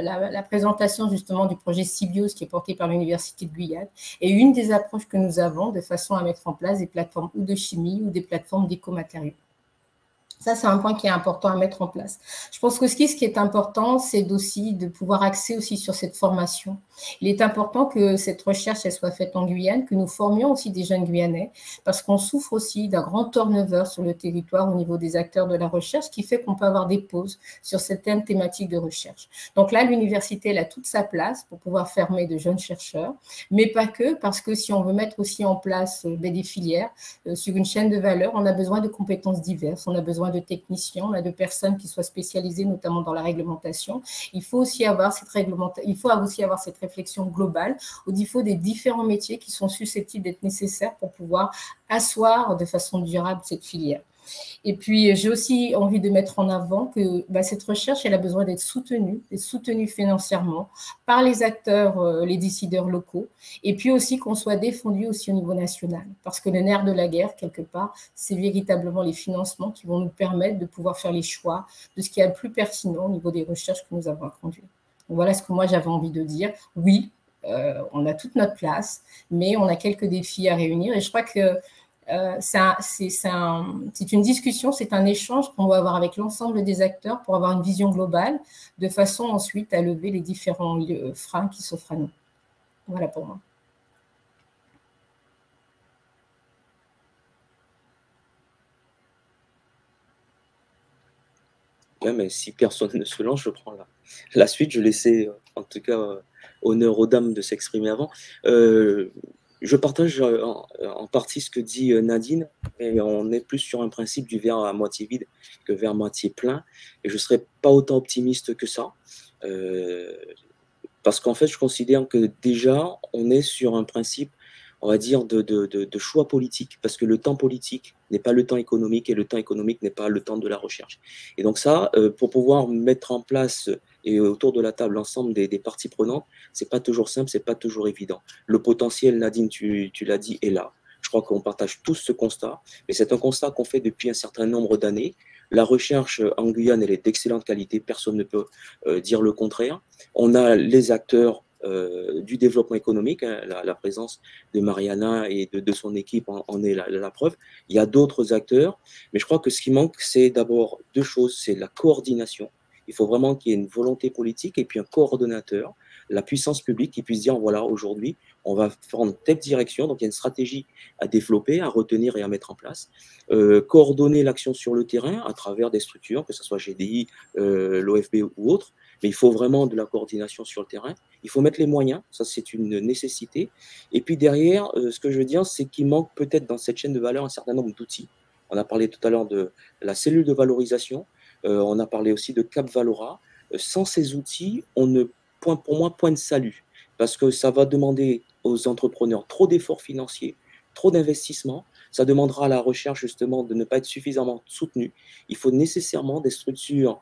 la présentation justement du projet Sybios qui est porté par l'Université de Guyane est une des approches que nous avons de façon à mettre en place des plateformes ou de chimie ou des plateformes d'écomatériaux. Ça, c'est un point qui est important à mettre en place. Je pense que ce qui est important, c'est aussi de pouvoir axer aussi sur cette formation. Il est important que cette recherche elle soit faite en Guyane, que nous formions aussi des jeunes Guyanais, parce qu'on souffre aussi d'un grand turnover sur le territoire au niveau des acteurs de la recherche, ce qui fait qu'on peut avoir des pauses sur certaines thématiques de recherche. Donc là, l'université, elle a toute sa place pour pouvoir former de jeunes chercheurs, mais pas que, parce que si on veut mettre aussi en place des filières sur une chaîne de valeur, on a besoin de compétences diverses, on a besoin de techniciens, on a de personnes qui soient spécialisées notamment dans la réglementation. Il faut aussi avoir cette réflexion globale au niveau des différents métiers qui sont susceptibles d'être nécessaires pour pouvoir asseoir de façon durable cette filière. Et puis, j'ai aussi envie de mettre en avant que cette recherche, elle a besoin d'être soutenue financièrement par les acteurs, les décideurs locaux, et puis aussi qu'on soit défendu aussi au niveau national. Parce que le nerf de la guerre, quelque part, c'est véritablement les financements qui vont nous permettre de pouvoir faire les choix de ce qui est le plus pertinent au niveau des recherches que nous avons à conduire. Donc, voilà ce que moi, j'avais envie de dire. Oui, on a toute notre place, mais on a quelques défis à réunir, et je crois que c'est une discussion, c'est un échange qu'on va avoir avec l'ensemble des acteurs pour avoir une vision globale, de façon ensuite à lever les différents freins qui s'offrent à nous. Voilà pour moi. Bien, mais si personne ne se lance, je prends la suite. Je laissais, en tout cas, honneur aux dames de s'exprimer avant. Je partage en partie ce que dit Nadine, et on est plus sur un principe du verre à moitié vide que verre à moitié plein, et je ne serais pas autant optimiste que ça, parce qu'en fait, je considère que déjà, on est sur un principe, on va dire, de choix politique, parce que le temps politique n'est pas le temps économique, et le temps économique n'est pas le temps de la recherche. Et donc ça, pour pouvoir mettre en place et autour de la table l'ensemble des parties prenantes, c'est pas toujours simple, c'est pas toujours évident. Le potentiel, Nadine, tu l'as dit, est là. Je crois qu'on partage tous ce constat, mais c'est un constat qu'on fait depuis un certain nombre d'années. La recherche en Guyane, elle est d'excellente qualité, personne ne peut dire le contraire. On a les acteurs du développement économique, hein, la présence de Mariana et de son équipe en est la preuve. Il y a d'autres acteurs, mais je crois que ce qui manque, c'est d'abord deux choses, c'est la coordination. Il faut vraiment qu'il y ait une volonté politique et puis un coordonnateur, la puissance publique qui puisse dire, voilà, aujourd'hui, on va prendre telle direction, donc il y a une stratégie à développer, à retenir et à mettre en place. Coordonner l'action sur le terrain à travers des structures, que ce soit GDI, l'OFB ou autre, mais il faut vraiment de la coordination sur le terrain. Il faut mettre les moyens, ça c'est une nécessité. Et puis derrière, ce que je veux dire, c'est qu'il manque peut-être dans cette chaîne de valeur un certain nombre d'outils. On a parlé tout à l'heure de la cellule de valorisation, on a parlé aussi de Cap Valora. Sans ces outils, pour moi, point de salut, parce que ça va demander aux entrepreneurs trop d'efforts financiers, trop d'investissements. Ça demandera à la recherche justement de ne pas être suffisamment soutenue. Il faut nécessairement des structures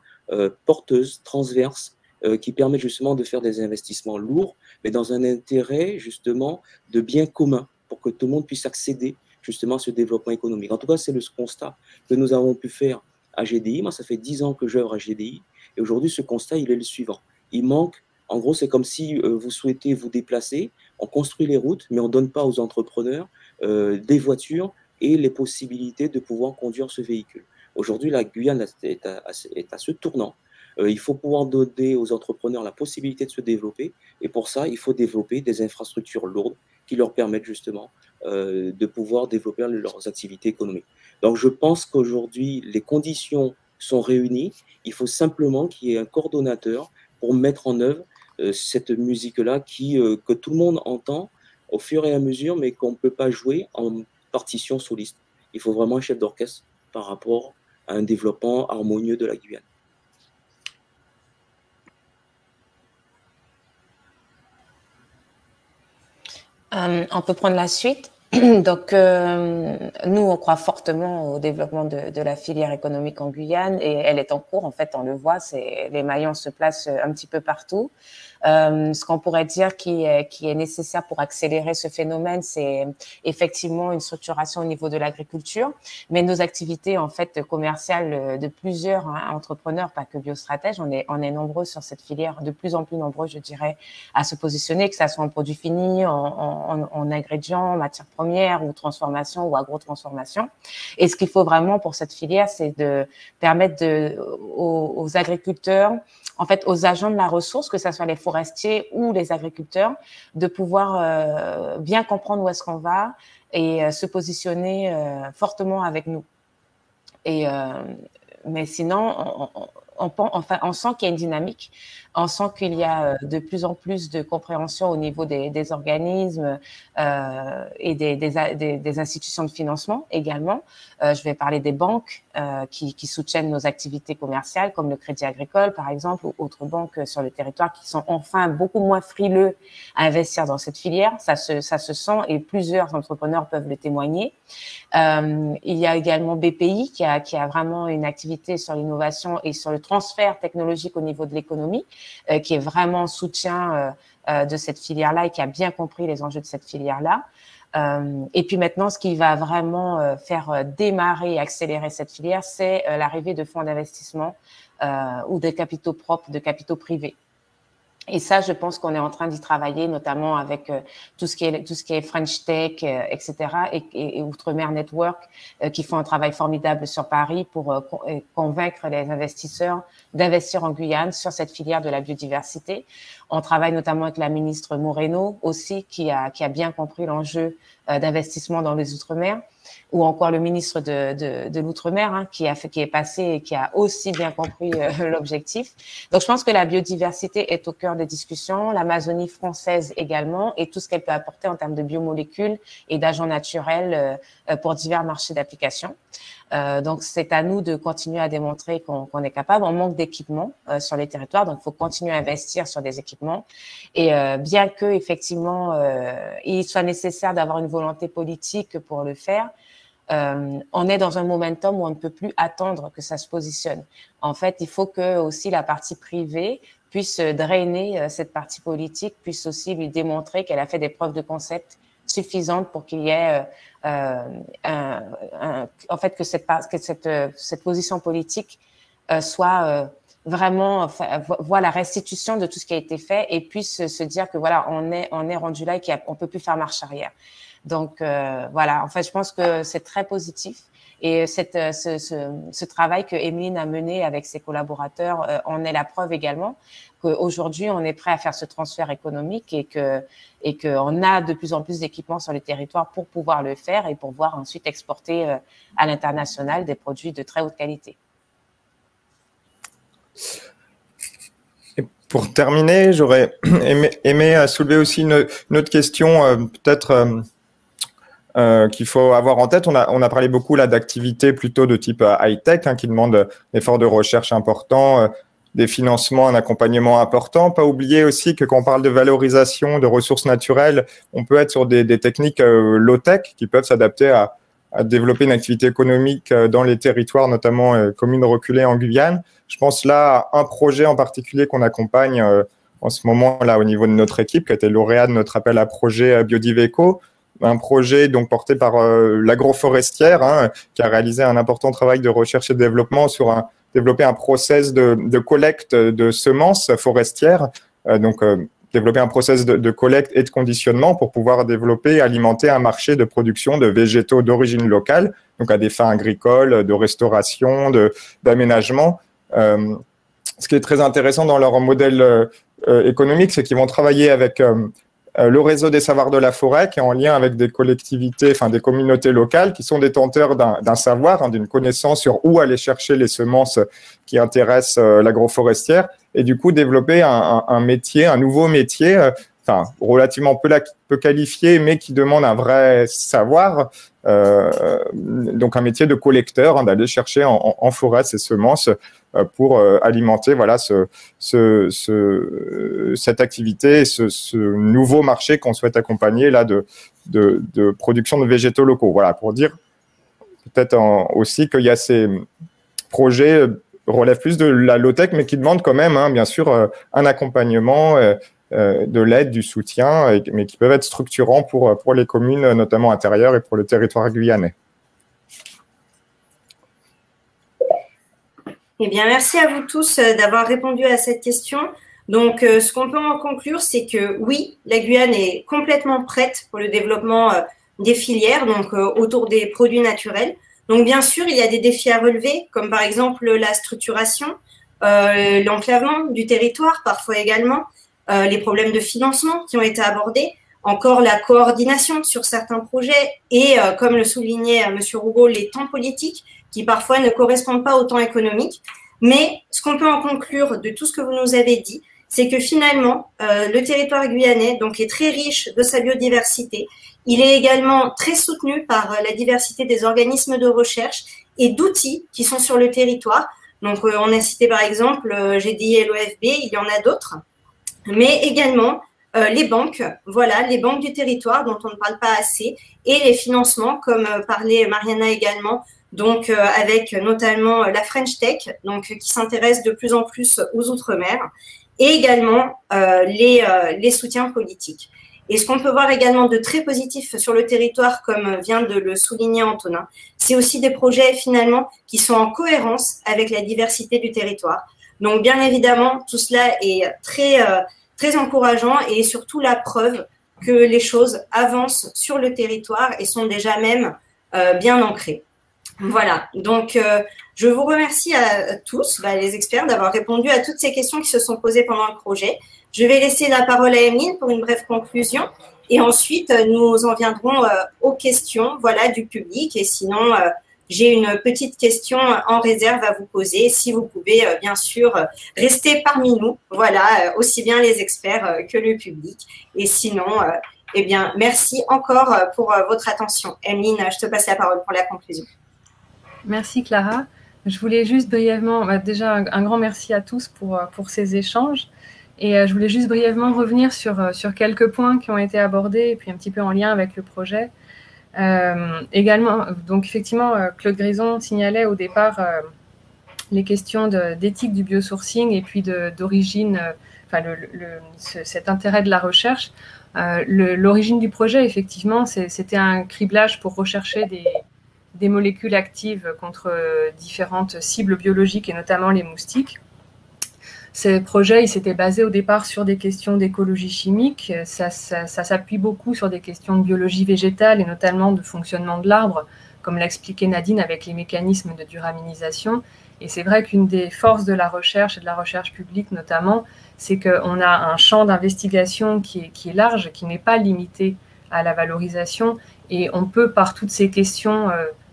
porteuses, transverses, qui permettent justement de faire des investissements lourds, mais dans un intérêt justement de bien commun, pour que tout le monde puisse accéder justement à ce développement économique. En tout cas, c'est le constat que nous avons pu faire à GDI. Moi, ça fait 10 ans que j'œuvre à GDI, et aujourd'hui, ce constat, il est le suivant. Il manque, en gros, c'est comme si vous souhaitez vous déplacer, on construit les routes, mais on ne donne pas aux entrepreneurs des voitures et les possibilités de pouvoir conduire ce véhicule. Aujourd'hui, la Guyane est à ce tournant. Il faut pouvoir donner aux entrepreneurs la possibilité de se développer. Et pour ça, il faut développer des infrastructures lourdes qui leur permettent justement de pouvoir développer leurs activités économiques. Donc, je pense qu'aujourd'hui, les conditions sont réunies. Il faut simplement qu'il y ait un coordonnateur pour mettre en œuvre cette musique-là que tout le monde entend au fur et à mesure, mais qu'on ne peut pas jouer en partition soliste. Il faut vraiment un chef d'orchestre par rapport à un développement harmonieux de la Guyane. On peut prendre la suite. Donc, nous, on croit fortement au développement de la filière économique en Guyane et elle est en cours. En fait, on le voit, les maillons se placent un petit peu partout. Ce qu'on pourrait dire qui est nécessaire pour accélérer ce phénomène, c'est effectivement une structuration au niveau de l'agriculture, mais nos activités en fait commerciales de plusieurs entrepreneurs, pas que biostratèges, on est nombreux sur cette filière, de plus en plus nombreux, je dirais, à se positionner, que ça soit en produits finis, en ingrédients, matières premières ou transformation ou agro-transformation. Et ce qu'il faut vraiment pour cette filière, c'est de permettre aux agriculteurs, en fait, aux agents de la ressource, que ce soit les forestiers ou les agriculteurs, de pouvoir bien comprendre où est-ce qu'on va et se positionner fortement avec nous. Mais sinon, on sent qu'il y a une dynamique, on sent qu'il y a de plus en plus de compréhension au niveau des organismes et des institutions de financement également. Je vais parler des banques qui soutiennent nos activités commerciales, comme le Crédit Agricole, par exemple, ou autres banques sur le territoire qui sont enfin beaucoup moins frileux à investir dans cette filière. Ça se sent et plusieurs entrepreneurs peuvent le témoigner. Il y a également BPI qui a vraiment une activité sur l'innovation et sur le transfert technologique au niveau de l'économie, qui est vraiment en soutien de cette filière-là et qui a bien compris les enjeux de cette filière-là. Et puis maintenant, ce qui va vraiment faire démarrer et accélérer cette filière, c'est l'arrivée de fonds d'investissement ou de capitaux propres, de capitaux privés. Et ça, je pense qu'on est en train d'y travailler, notamment avec tout ce qui est French Tech, etc., et Outre-mer Network, qui font un travail formidable sur Paris pour convaincre les investisseurs d'investir en Guyane sur cette filière de la biodiversité. On travaille notamment avec la ministre Moreno aussi, qui a bien compris l'enjeu d'investissement dans les Outre-mer, ou encore le ministre de l'Outre-mer qui est passé et qui a aussi bien compris l'objectif. Donc, je pense que la biodiversité est au cœur des discussions, l'Amazonie française également, et tout ce qu'elle peut apporter en termes de biomolécules et d'agents naturels pour divers marchés d'application. Donc, c'est à nous de continuer à démontrer qu'on est capable. On manque d'équipements sur les territoires, donc il faut continuer à investir sur des équipements. Et bien que effectivement il soit nécessaire d'avoir une volonté politique pour le faire, on est dans un momentum où on ne peut plus attendre que ça se positionne. En fait, il faut que aussi la partie privée puisse drainer cette partie politique, puisse aussi lui démontrer qu'elle a fait des preuves de concept suffisantes pour qu'il y ait en fait que cette position politique soit vraiment voit la restitution de tout ce qui a été fait et puisse se dire que voilà, on est rendu là et qu'on peut plus faire marche arrière. Donc voilà, en fait, je pense que c'est très positif. Et ce travail que Emeline a mené avec ses collaborateurs en est la preuve également qu'aujourd'hui, on est prêt à faire ce transfert économique et qu'on a de plus en plus d'équipements sur les territoires pour pouvoir le faire et pour pouvoir ensuite exporter à l'international des produits de très haute qualité. Et pour terminer, j'aurais aimé soulever aussi une autre question, peut-être qu'il faut avoir en tête. On a parlé beaucoup là d'activités plutôt de type high-tech qui demandent des efforts de recherche importants, des financements, un accompagnement important. Pas oublier aussi que quand on parle de valorisation de ressources naturelles, on peut être sur des techniques low-tech qui peuvent s'adapter à développer une activité économique dans les territoires, notamment communes reculées en Guyane. Je pense là à un projet en particulier qu'on accompagne en ce moment là au niveau de notre équipe, qui a été lauréat de notre appel à projet Biodiveco. Un projet donc porté par l'agroforestière qui a réalisé un important travail de recherche et de développement développer un process de collecte de semences forestières. Donc développer un process de collecte et de conditionnement pour pouvoir développer et alimenter un marché de production de végétaux d'origine locale, donc à des fins agricoles, de restauration, d'aménagement. Ce qui est très intéressant dans leur modèle économique, c'est qu'ils vont travailler avec le réseau des savoirs de la forêt, qui est en lien avec des collectivités, enfin des communautés locales, qui sont détenteurs d'un savoir, d'une connaissance sur où aller chercher les semences qui intéressent l'agroforestière, et du coup développer un métier, un nouveau métier, relativement peu qualifié, mais qui demande un vrai savoir, donc un métier de collecteur, d'aller chercher en forêt ces semences pour alimenter cette activité, ce nouveau marché qu'on souhaite accompagner là de production de végétaux locaux. Voilà, pour dire peut-être aussi qu'il y a ces projets relèvent plus de la low-tech, mais qui demandent quand même, bien sûr, un accompagnement, de l'aide, du soutien, mais qui peuvent être structurants pour les communes, notamment intérieures, et pour le territoire guyanais. Eh bien, merci à vous tous d'avoir répondu à cette question. Donc, ce qu'on peut en conclure, c'est que oui, la Guyane est complètement prête pour le développement des filières, donc autour des produits naturels. Donc, bien sûr, il y a des défis à relever, comme par exemple la structuration, l'enclavement du territoire, parfois également, les problèmes de financement qui ont été abordés, encore la coordination sur certains projets et, comme le soulignait M. Rougaud, les temps politiques qui parfois ne correspondent pas aux temps économiques. Mais ce qu'on peut en conclure de tout ce que vous nous avez dit, c'est que finalement, le territoire guyanais donc, est très riche de sa biodiversité. Il est également très soutenu par la diversité des organismes de recherche et d'outils qui sont sur le territoire. Donc, on a cité par exemple GDI et l'OFB, il y en a d'autres, mais également les banques, voilà, les banques du territoire dont on ne parle pas assez, et les financements, comme parlait Mariana également, donc avec notamment la French Tech, donc qui s'intéresse de plus en plus aux Outre-mer, et également les soutiens politiques. Et ce qu'on peut voir également de très positif sur le territoire, comme vient de le souligner Antonin, c'est aussi des projets finalement qui sont en cohérence avec la diversité du territoire. Donc bien évidemment, tout cela est très encourageant et surtout la preuve que les choses avancent sur le territoire et sont déjà même bien ancrées. Voilà, donc je vous remercie à tous, les experts, d'avoir répondu à toutes ces questions qui se sont posées pendant le projet. Je vais laisser la parole à Emeline pour une brève conclusion et ensuite nous en viendrons aux questions du public. Et sinon, j'ai une petite question en réserve à vous poser, si vous pouvez bien sûr rester parmi nous, aussi bien les experts que le public. Et sinon, eh bien, merci encore pour votre attention. Emeline, je te passe la parole pour la conclusion. Merci Clara. Je voulais juste brièvement, déjà un grand merci à tous pour ces échanges. Et je voulais juste brièvement revenir sur quelques points qui ont été abordés et puis un petit peu en lien avec le projet. Également, donc effectivement, Claude Grison signalait au départ les questions d'éthique du biosourcing et puis d'origine, cet intérêt de la recherche. L'origine du projet, effectivement, c'était un criblage pour rechercher des molécules actives contre différentes cibles biologiques et notamment les moustiques. Ces projets, ils s'étaient basés au départ sur des questions d'écologie chimique. Ça s'appuie beaucoup sur des questions de biologie végétale et notamment de fonctionnement de l'arbre, comme l'a expliqué Nadine avec les mécanismes de duraminisation. Et c'est vrai qu'une des forces de la recherche et de la recherche publique notamment, c'est qu'on a un champ d'investigation qui est large, qui n'est pas limité à la valorisation. Et on peut, par toutes ces questions,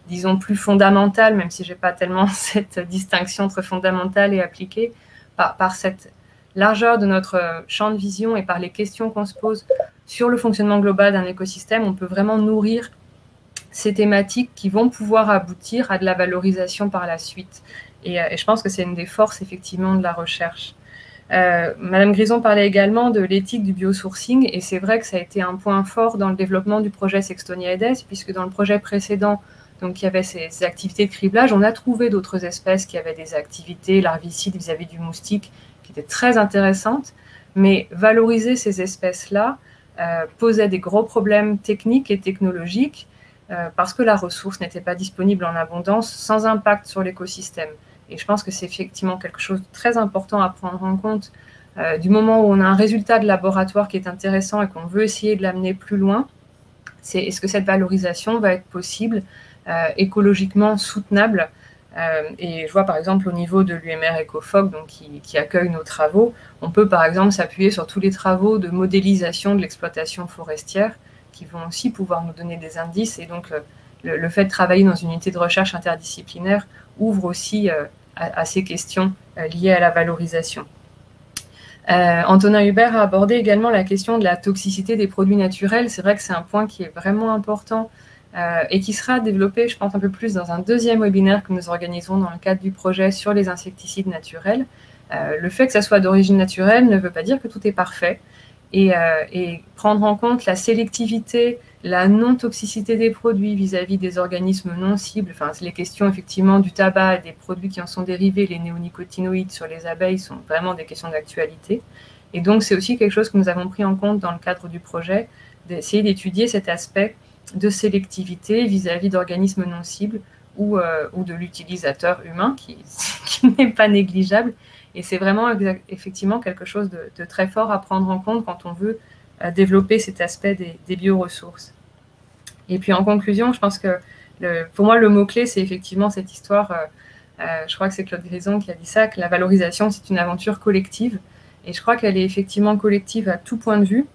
disons plus fondamentales, même si je n'ai pas tellement cette distinction entre fondamentale et appliquée, par cette largeur de notre champ de vision et par les questions qu'on se pose sur le fonctionnement global d'un écosystème, on peut vraiment nourrir ces thématiques qui vont pouvoir aboutir à de la valorisation par la suite. Et je pense que c'est une des forces, effectivement, de la recherche. Madame Grison parlait également de l'éthique du biosourcing, et c'est vrai que ça a été un point fort dans le développement du projet Sextonia-Edes, puisque dans le projet précédent, donc, il y avait ces activités de criblage. On a trouvé d'autres espèces qui avaient des activités larvicides vis-à-vis du moustique qui étaient très intéressantes, mais valoriser ces espèces-là posait des gros problèmes techniques et technologiques parce que la ressource n'était pas disponible en abondance sans impact sur l'écosystème. Et je pense que c'est effectivement quelque chose de très important à prendre en compte Du moment où on a un résultat de laboratoire qui est intéressant et qu'on veut essayer de l'amener plus loin, est-ce que cette valorisation va être possible, écologiquement soutenable. Et je vois par exemple au niveau de l'UMR EcoFoc, donc qui accueille nos travaux, on peut par exemple s'appuyer sur tous les travaux de modélisation de l'exploitation forestière qui vont aussi pouvoir nous donner des indices. Et donc le fait de travailler dans une unité de recherche interdisciplinaire ouvre aussi à ces questions liées à la valorisation. Antonin Hubert a abordé également la question de la toxicité des produits naturels. C'est vrai que c'est un point qui est vraiment important et qui sera développé, je pense, un peu plus dans un deuxième webinaire que nous organisons dans le cadre du projet sur les insecticides naturels. Le fait que ça soit d'origine naturelle ne veut pas dire que tout est parfait. Et prendre en compte la sélectivité, la non-toxicité des produits vis-à-vis des organismes non cibles, enfin, les questions effectivement du tabac et des produits qui en sont dérivés, les néonicotinoïdes sur les abeilles sont vraiment des questions d'actualité. Et donc, c'est aussi quelque chose que nous avons pris en compte dans le cadre du projet, d'essayer d'étudier cet aspect de sélectivité vis-à-vis d'organismes non cibles ou de l'utilisateur humain qui n'est pas négligeable. Et c'est vraiment effectivement quelque chose de très fort à prendre en compte quand on veut développer cet aspect des bioressources. Et puis en conclusion, je pense que pour moi, le mot-clé, c'est effectivement cette histoire, je crois que c'est Claude Grison qui a dit ça, que la valorisation, c'est une aventure collective. Et je crois qu'elle est effectivement collective à tout point de vue.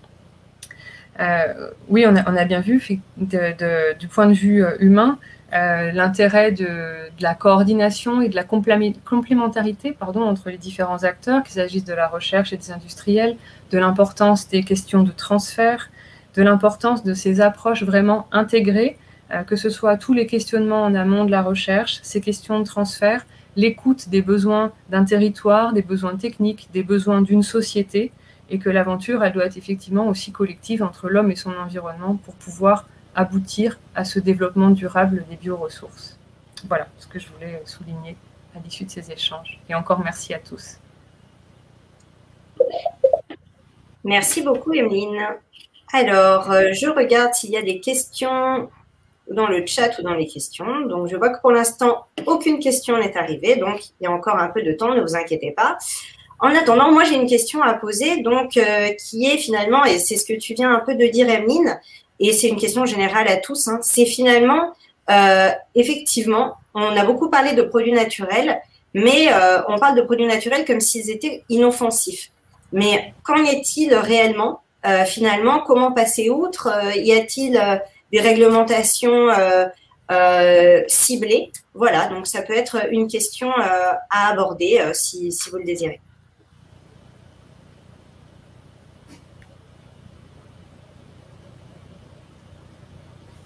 Oui, on a bien vu du point de vue humain, l'intérêt de la coordination et de la complémentarité entre les différents acteurs, qu'il s'agisse de la recherche et des industriels, de l'importance des questions de transfert, de l'importance de ces approches vraiment intégrées, que ce soit tous les questionnements en amont de la recherche, ces questions de transfert, l'écoute des besoins d'un territoire, des besoins techniques, des besoins d'une société, et que l'aventure, elle doit être effectivement aussi collective entre l'homme et son environnement pour pouvoir aboutir à ce développement durable des bioressources. Voilà ce que je voulais souligner à l'issue de ces échanges. Et encore merci à tous. Merci beaucoup, Emeline. Alors, je regarde s'il y a des questions dans le chat ou dans les questions. Donc, je vois que pour l'instant, aucune question n'est arrivée. Donc, il y a encore un peu de temps, ne vous inquiétez pas. En attendant, moi, j'ai une question à poser, donc, qui est finalement, et c'est ce que tu viens un peu de dire, Emeline, et c'est une question générale à tous, hein, c'est finalement, effectivement, on a beaucoup parlé de produits naturels, mais on parle de produits naturels comme s'ils étaient inoffensifs. Mais qu'en est-il réellement, finalement? Comment passer outre? Y a-t-il des réglementations ciblées? Voilà, donc ça peut être une question à aborder si vous le désirez.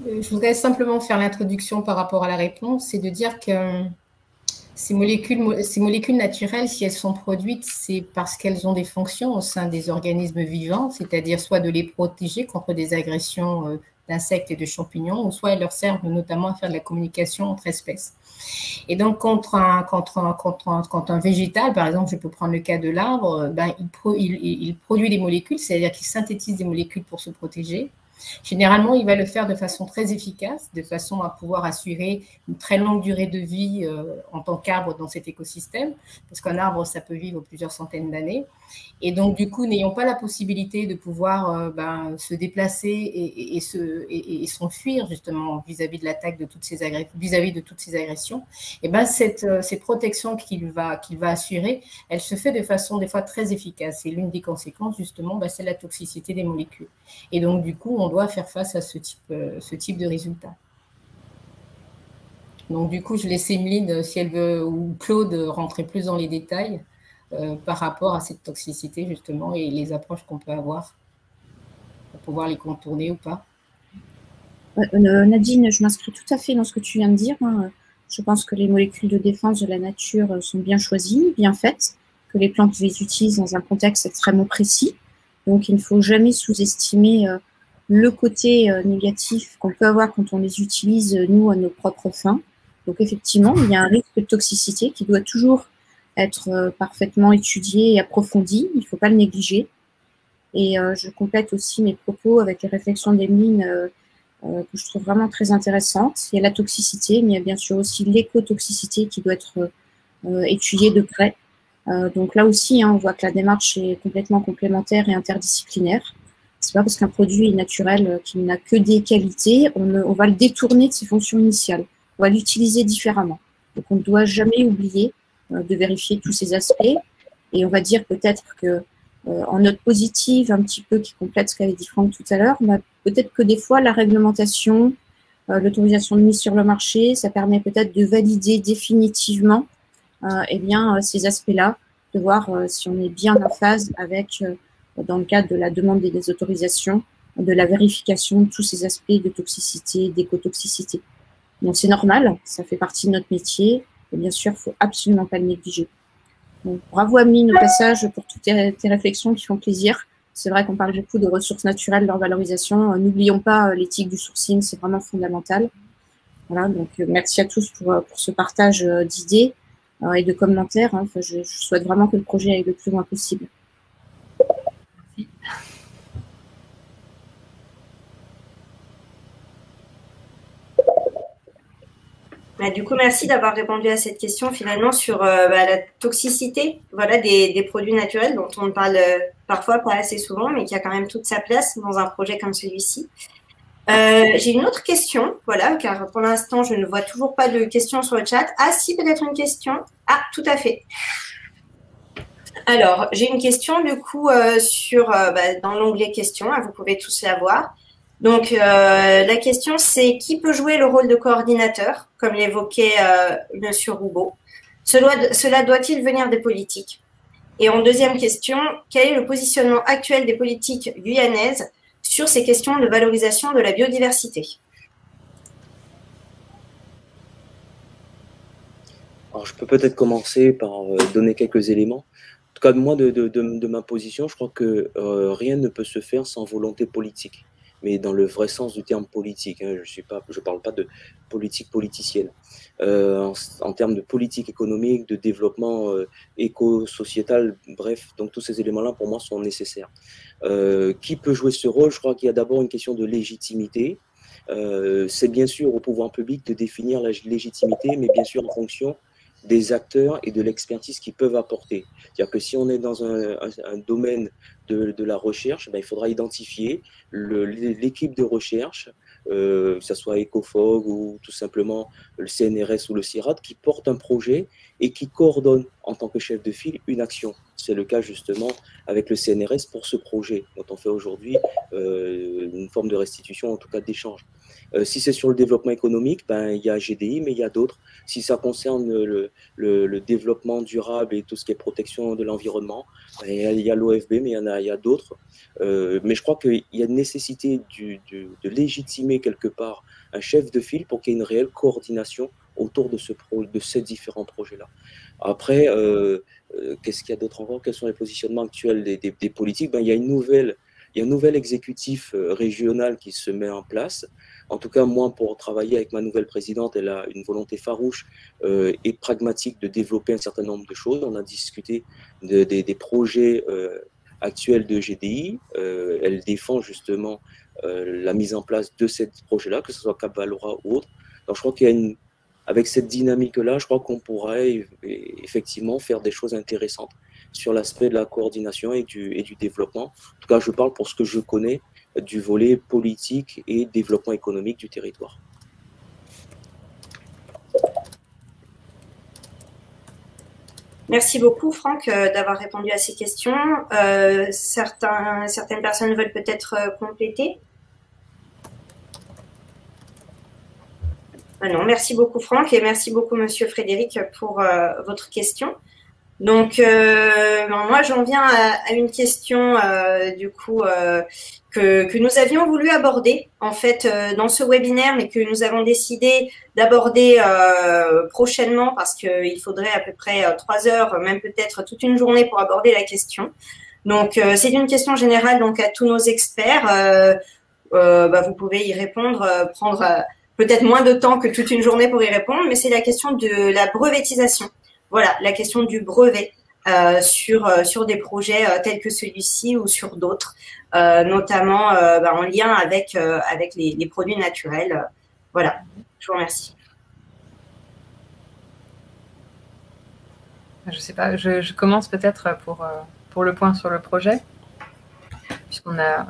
Je voudrais simplement faire l'introduction par rapport à la réponse, c'est de dire que ces molécules naturelles, si elles sont produites, c'est parce qu'elles ont des fonctions au sein des organismes vivants, c'est-à-dire soit de les protéger contre des agressions d'insectes et de champignons, ou soit elles leur servent notamment à faire de la communication entre espèces. Et donc, quand un végétal, par exemple, je peux prendre le cas de l'arbre, il produit des molécules, c'est-à-dire qu'il synthétise des molécules pour se protéger. Généralement, il va le faire de façon très efficace, de façon à pouvoir assurer une très longue durée de vie en tant qu'arbre dans cet écosystème, parce qu'un arbre, ça peut vivre plusieurs centaines d'années. Et donc, du coup, n'ayant pas la possibilité de pouvoir se déplacer et s'enfuir justement vis-à-vis de l'attaque de toutes ces agressions, et cette protection qu'il va assurer, elle se fait de façon des fois très efficace. Et l'une des conséquences, justement, c'est la toxicité des molécules. Et donc, du coup, on doit faire face à ce type de résultat. Donc, du coup, je laisse Emeline, si elle veut, ou Claude, rentrer plus dans les détails par rapport à cette toxicité, justement, et les approches qu'on peut avoir pour pouvoir les contourner ou pas. Nadine, je m'inscris tout à fait dans ce que tu viens de dire. Je pense que les molécules de défense de la nature sont bien choisies, bien faites, que les plantes les utilisent dans un contexte extrêmement précis. Donc, il ne faut jamais sous-estimer le côté négatif qu'on peut avoir quand on les utilise, nous, à nos propres fins. Donc, effectivement, il y a un risque de toxicité qui doit toujours être parfaitement étudié et approfondi. Il ne faut pas le négliger. Et je complète aussi mes propos avec les réflexions d'Emeline que je trouve vraiment très intéressantes. Il y a la toxicité, mais il y a bien sûr aussi l'écotoxicité qui doit être étudiée de près. Donc là aussi, on voit que la démarche est complètement complémentaire et interdisciplinaire. C'est pas parce qu'un produit est naturel qu'il n'a que des qualités, on va le détourner de ses fonctions initiales. On va l'utiliser différemment. Donc on ne doit jamais oublier de vérifier tous ces aspects. Et on va dire peut-être que en note positive, un petit peu qui complète ce qu'avait dit Franck tout à l'heure, peut-être que des fois la réglementation, l'autorisation de mise sur le marché, ça permet peut-être de valider définitivement ces aspects-là, de voir si on est bien en phase avec, dans le cadre de la demande des autorisations, de la vérification de tous ces aspects de toxicité, d'écotoxicité. Donc c'est normal, ça fait partie de notre métier, et bien sûr, il ne faut absolument pas le négliger. Donc, bravo Amine au passage pour toutes tes réflexions qui font plaisir. C'est vrai qu'on parle beaucoup de ressources naturelles, leur valorisation. N'oublions pas l'éthique du sourcing, c'est vraiment fondamental. Voilà, donc merci à tous pour ce partage d'idées et de commentaires. Enfin, je souhaite vraiment que le projet aille le plus loin possible. Merci. Du coup, merci d'avoir répondu à cette question finalement sur la toxicité des produits naturels dont on parle parfois pas assez souvent, mais qui a quand même toute sa place dans un projet comme celui-ci. J'ai une autre question, car pour l'instant, je ne vois toujours pas de questions sur le chat. Ah, si, peut-être une question. Ah, tout à fait. Alors, j'ai une question du coup dans l'onglet questions, vous pouvez tous la voir. Donc, la question, c'est qui peut jouer le rôle de coordinateur, comme l'évoquait Monsieur Roubaud. Cela doit-il venir des politiques? Et en deuxième question, quel est le positionnement actuel des politiques guyanaises sur ces questions de valorisation de la biodiversité? Alors, je peux peut-être commencer par donner quelques éléments. En tout cas, moi, de ma position, je crois que rien ne peut se faire sans volonté politique, mais dans le vrai sens du terme politique. Je parle pas de politique politicienne. En termes de politique économique, de développement éco-sociétal, bref, donc tous ces éléments-là, pour moi, sont nécessaires. Qui peut jouer ce rôle? Je crois qu'il y a d'abord une question de légitimité. C'est bien sûr au pouvoir public de définir la légitimité, mais bien sûr en fonction des acteurs et de l'expertise qu'ils peuvent apporter. C'est-à-dire que si on est dans un domaine de la recherche, il faudra identifier l'équipe de recherche, que ce soit Ecofog ou tout simplement le CNRS ou le CIRAD, qui porte un projet et qui coordonne en tant que chef de file une action. C'est le cas justement avec le CNRS pour ce projet dont on fait aujourd'hui une forme de restitution, en tout cas d'échange. Si c'est sur le développement économique, il y a GDI, mais il y a d'autres. Si ça concerne le développement durable et tout ce qui est protection de l'environnement, il y a l'OFB, mais il y a d'autres. Mais je crois qu'il y a une nécessité de légitimer quelque part un chef de file pour qu'il y ait une réelle coordination autour de ces différents projets-là. Après, qu'est-ce qu'il y a d'autre encore? Quels sont les positionnements actuels des politiques? Il y a un nouvel exécutif régional qui se met en place. En tout cas, moi, pour travailler avec ma nouvelle présidente, elle a une volonté farouche et pragmatique de développer un certain nombre de choses. On a discuté des projets actuels de GDI. Elle défend justement la mise en place de ces projets-là, que ce soit Cap Valora ou autre. Donc, je crois avec cette dynamique-là, je crois qu'on pourrait effectivement faire des choses intéressantes sur l'aspect de la coordination et du développement. En tout cas, je parle pour ce que je connais du volet politique et développement économique du territoire. Merci beaucoup, Franck, d'avoir répondu à ces questions. Certaines personnes veulent peut-être compléter. Non, merci beaucoup, Franck, et merci beaucoup, Monsieur Frédéric, pour votre question. Donc, moi, j'en viens à une question, du coup, que nous avions voulu aborder, en fait, dans ce webinaire, mais que nous avons décidé d'aborder prochainement parce qu'il faudrait à peu près 3 heures, même peut-être toute une journée pour aborder la question. Donc, c'est une question générale donc à tous nos experts. Vous pouvez y répondre, prendre peut-être moins de temps que toute une journée pour y répondre, mais c'est la question de la brevetisation. Voilà, la question du brevet sur des projets tels que celui-ci ou sur d'autres, notamment en lien avec les produits naturels. Voilà, je vous remercie. Je ne sais pas, je commence peut-être pour le point sur le projet, puisqu'on a...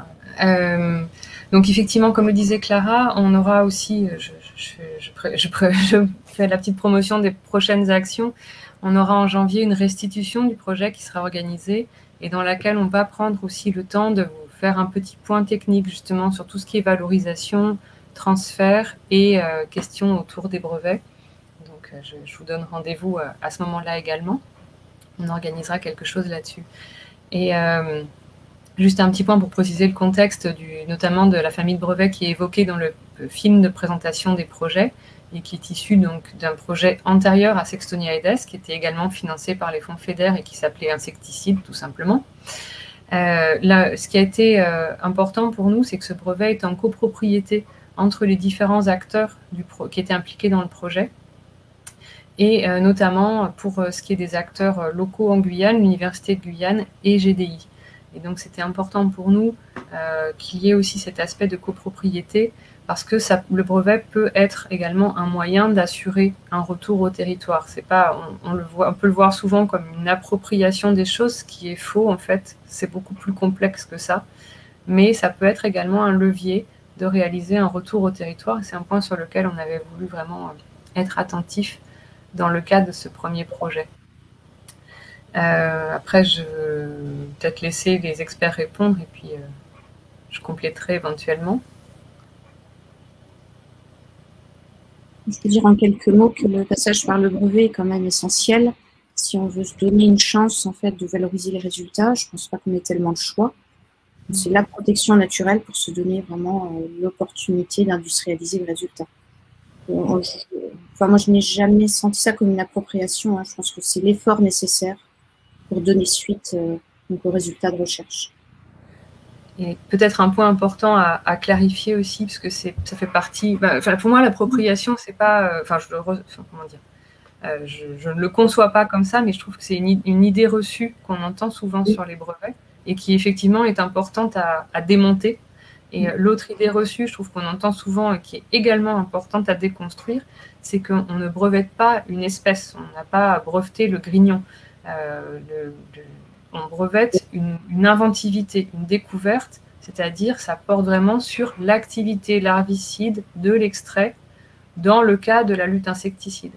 donc effectivement, comme le disait Clara, on aura aussi, je fais la petite promotion des prochaines actions, on aura en janvier une restitution du projet qui sera organisée et dans laquelle on va prendre aussi le temps de vous faire un petit point technique justement sur tout ce qui est valorisation, transfert et questions autour des brevets. Donc je vous donne rendez-vous à ce moment-là également. On organisera quelque chose là-dessus. Et juste un petit point pour préciser le contexte notamment de la famille de brevets qui est évoquée dans le film de présentation des projets et qui est issu donc d'un projet antérieur à Sextonia EDES qui était également financé par les fonds FEDER et qui s'appelait Insecticide tout simplement. Là, ce qui a été important pour nous, c'est que ce brevet est en copropriété entre les différents acteurs qui étaient impliqués dans le projet et notamment pour ce qui est des acteurs locaux en Guyane, l'Université de Guyane et GDI. Et donc, c'était important pour nous qu'il y ait aussi cet aspect de copropriété parce que le brevet peut être également un moyen d'assurer un retour au territoire. C'est pas, on peut le voir souvent comme une appropriation des choses, ce qui est faux en fait. C'est beaucoup plus complexe que ça. Mais ça peut être également un levier de réaliser un retour au territoire. Et c'est un point sur lequel on avait voulu vraiment être attentif dans le cadre de ce premier projet. Après, je vais peut-être laisser les experts répondre et puis je compléterai éventuellement. Je peux dire en quelques mots que le passage par le brevet est quand même essentiel. Si on veut se donner une chance en fait, de valoriser les résultats, je ne pense pas qu'on ait tellement de choix. C'est la protection naturelle pour se donner vraiment l'opportunité d'industrialiser le résultat. Moi, je n'ai jamais senti ça comme une appropriation. Je pense que c'est l'effort nécessaire pour donner suite aux résultats de recherche. Et peut-être un point important à clarifier aussi, parce que ça fait partie... pour moi, l'appropriation, c'est pas... comment dire, je ne le conçois pas comme ça, mais je trouve que c'est une idée reçue qu'on entend souvent sur les brevets et qui, effectivement, est importante à démonter. Et l'autre idée reçue, je trouve qu'on entend souvent et qui est également importante à déconstruire, c'est qu'on ne brevette pas une espèce. On n'a pas à breveter le grignon. On brevette une inventivité, une découverte, c'est-à-dire ça porte vraiment sur l'activité larvicide de l'extrait dans le cas de la lutte insecticide.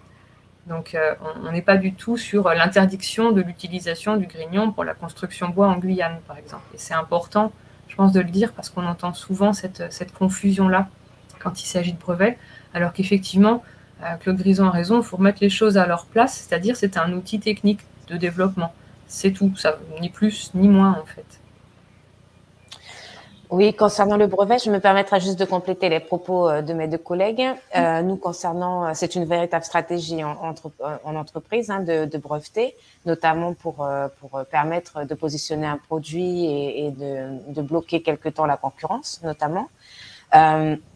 Donc on n'est pas du tout sur l'interdiction de l'utilisation du grignon pour la construction bois en Guyane, par exemple. Et c'est important, je pense, de le dire parce qu'on entend souvent cette confusion-là quand il s'agit de brevets, alors qu'effectivement, Claude Grison a raison, il faut remettre les choses à leur place, c'est-à-dire c'est un outil technique de développement. C'est tout, ça, ni plus ni moins en fait. Oui, concernant le brevet, je me permettrai juste de compléter les propos de mes deux collègues. Nous, concernant, c'est une véritable stratégie en entreprise de breveter, notamment pour permettre de positionner un produit et de bloquer quelque temps la concurrence, notamment.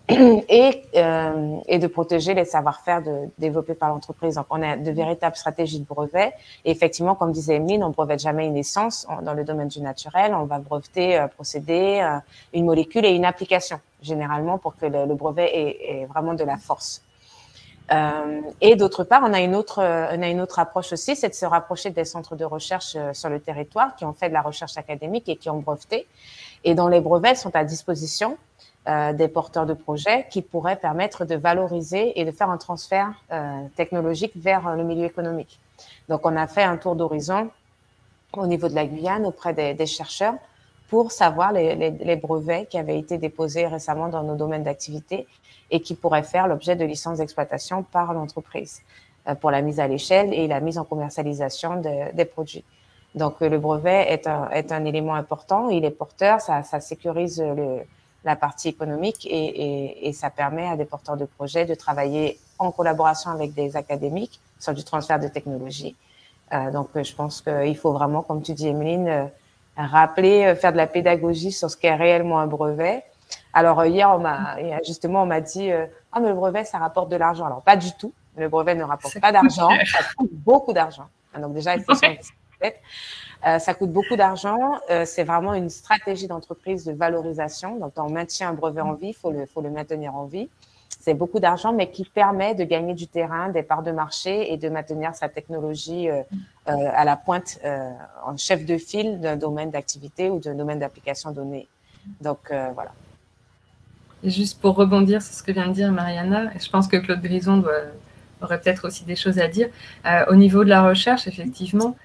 Et de protéger les savoir-faire développés par l'entreprise. Donc, on a de véritables stratégies de brevet. Et effectivement, comme disait Emeline, on ne brevette jamais une essence dans le domaine du naturel. On va breveter un procédé, une molécule et une application, généralement, pour que le brevet ait vraiment de la force. Et d'autre part, on a une autre approche aussi, c'est de se rapprocher des centres de recherche sur le territoire qui ont fait de la recherche académique et qui ont breveté. Et dont les brevets sont à disposition des porteurs de projets qui pourraient permettre de valoriser et de faire un transfert technologique vers le milieu économique. Donc, on a fait un tour d'horizon au niveau de la Guyane auprès des chercheurs pour savoir les brevets qui avaient été déposés récemment dans nos domaines d'activité et qui pourraient faire l'objet de licences d'exploitation par l'entreprise pour la mise à l'échelle et la mise en commercialisation des produits. Donc, le brevet est un élément important. Il est porteur, ça sécurise la partie économique et ça permet à des porteurs de projets de travailler en collaboration avec des académiques sur du transfert de technologie. Donc, je pense qu'il faut vraiment, comme tu dis, Emeline, rappeler, faire de la pédagogie sur ce qu'est réellement un brevet. Alors, hier, on m'a dit « Ah, mais le brevet, ça rapporte de l'argent. » Alors, pas du tout. Le brevet ne rapporte pas d'argent. Ça coûte beaucoup d'argent. Donc, déjà, il faut s'en mettre. Ça coûte beaucoup d'argent. C'est vraiment une stratégie d'entreprise de valorisation. Donc, on maintient un brevet en vie, il faut le maintenir en vie. c'est beaucoup d'argent, mais qui permet de gagner du terrain, des parts de marché et de maintenir sa technologie à la pointe, en chef de file d'un domaine d'activité ou d'un domaine d'application donnée. Donc, voilà. Et juste pour rebondir sur ce que vient de dire Mariana, je pense que Claude Grison aurait peut-être aussi des choses à dire. Au niveau de la recherche, effectivement,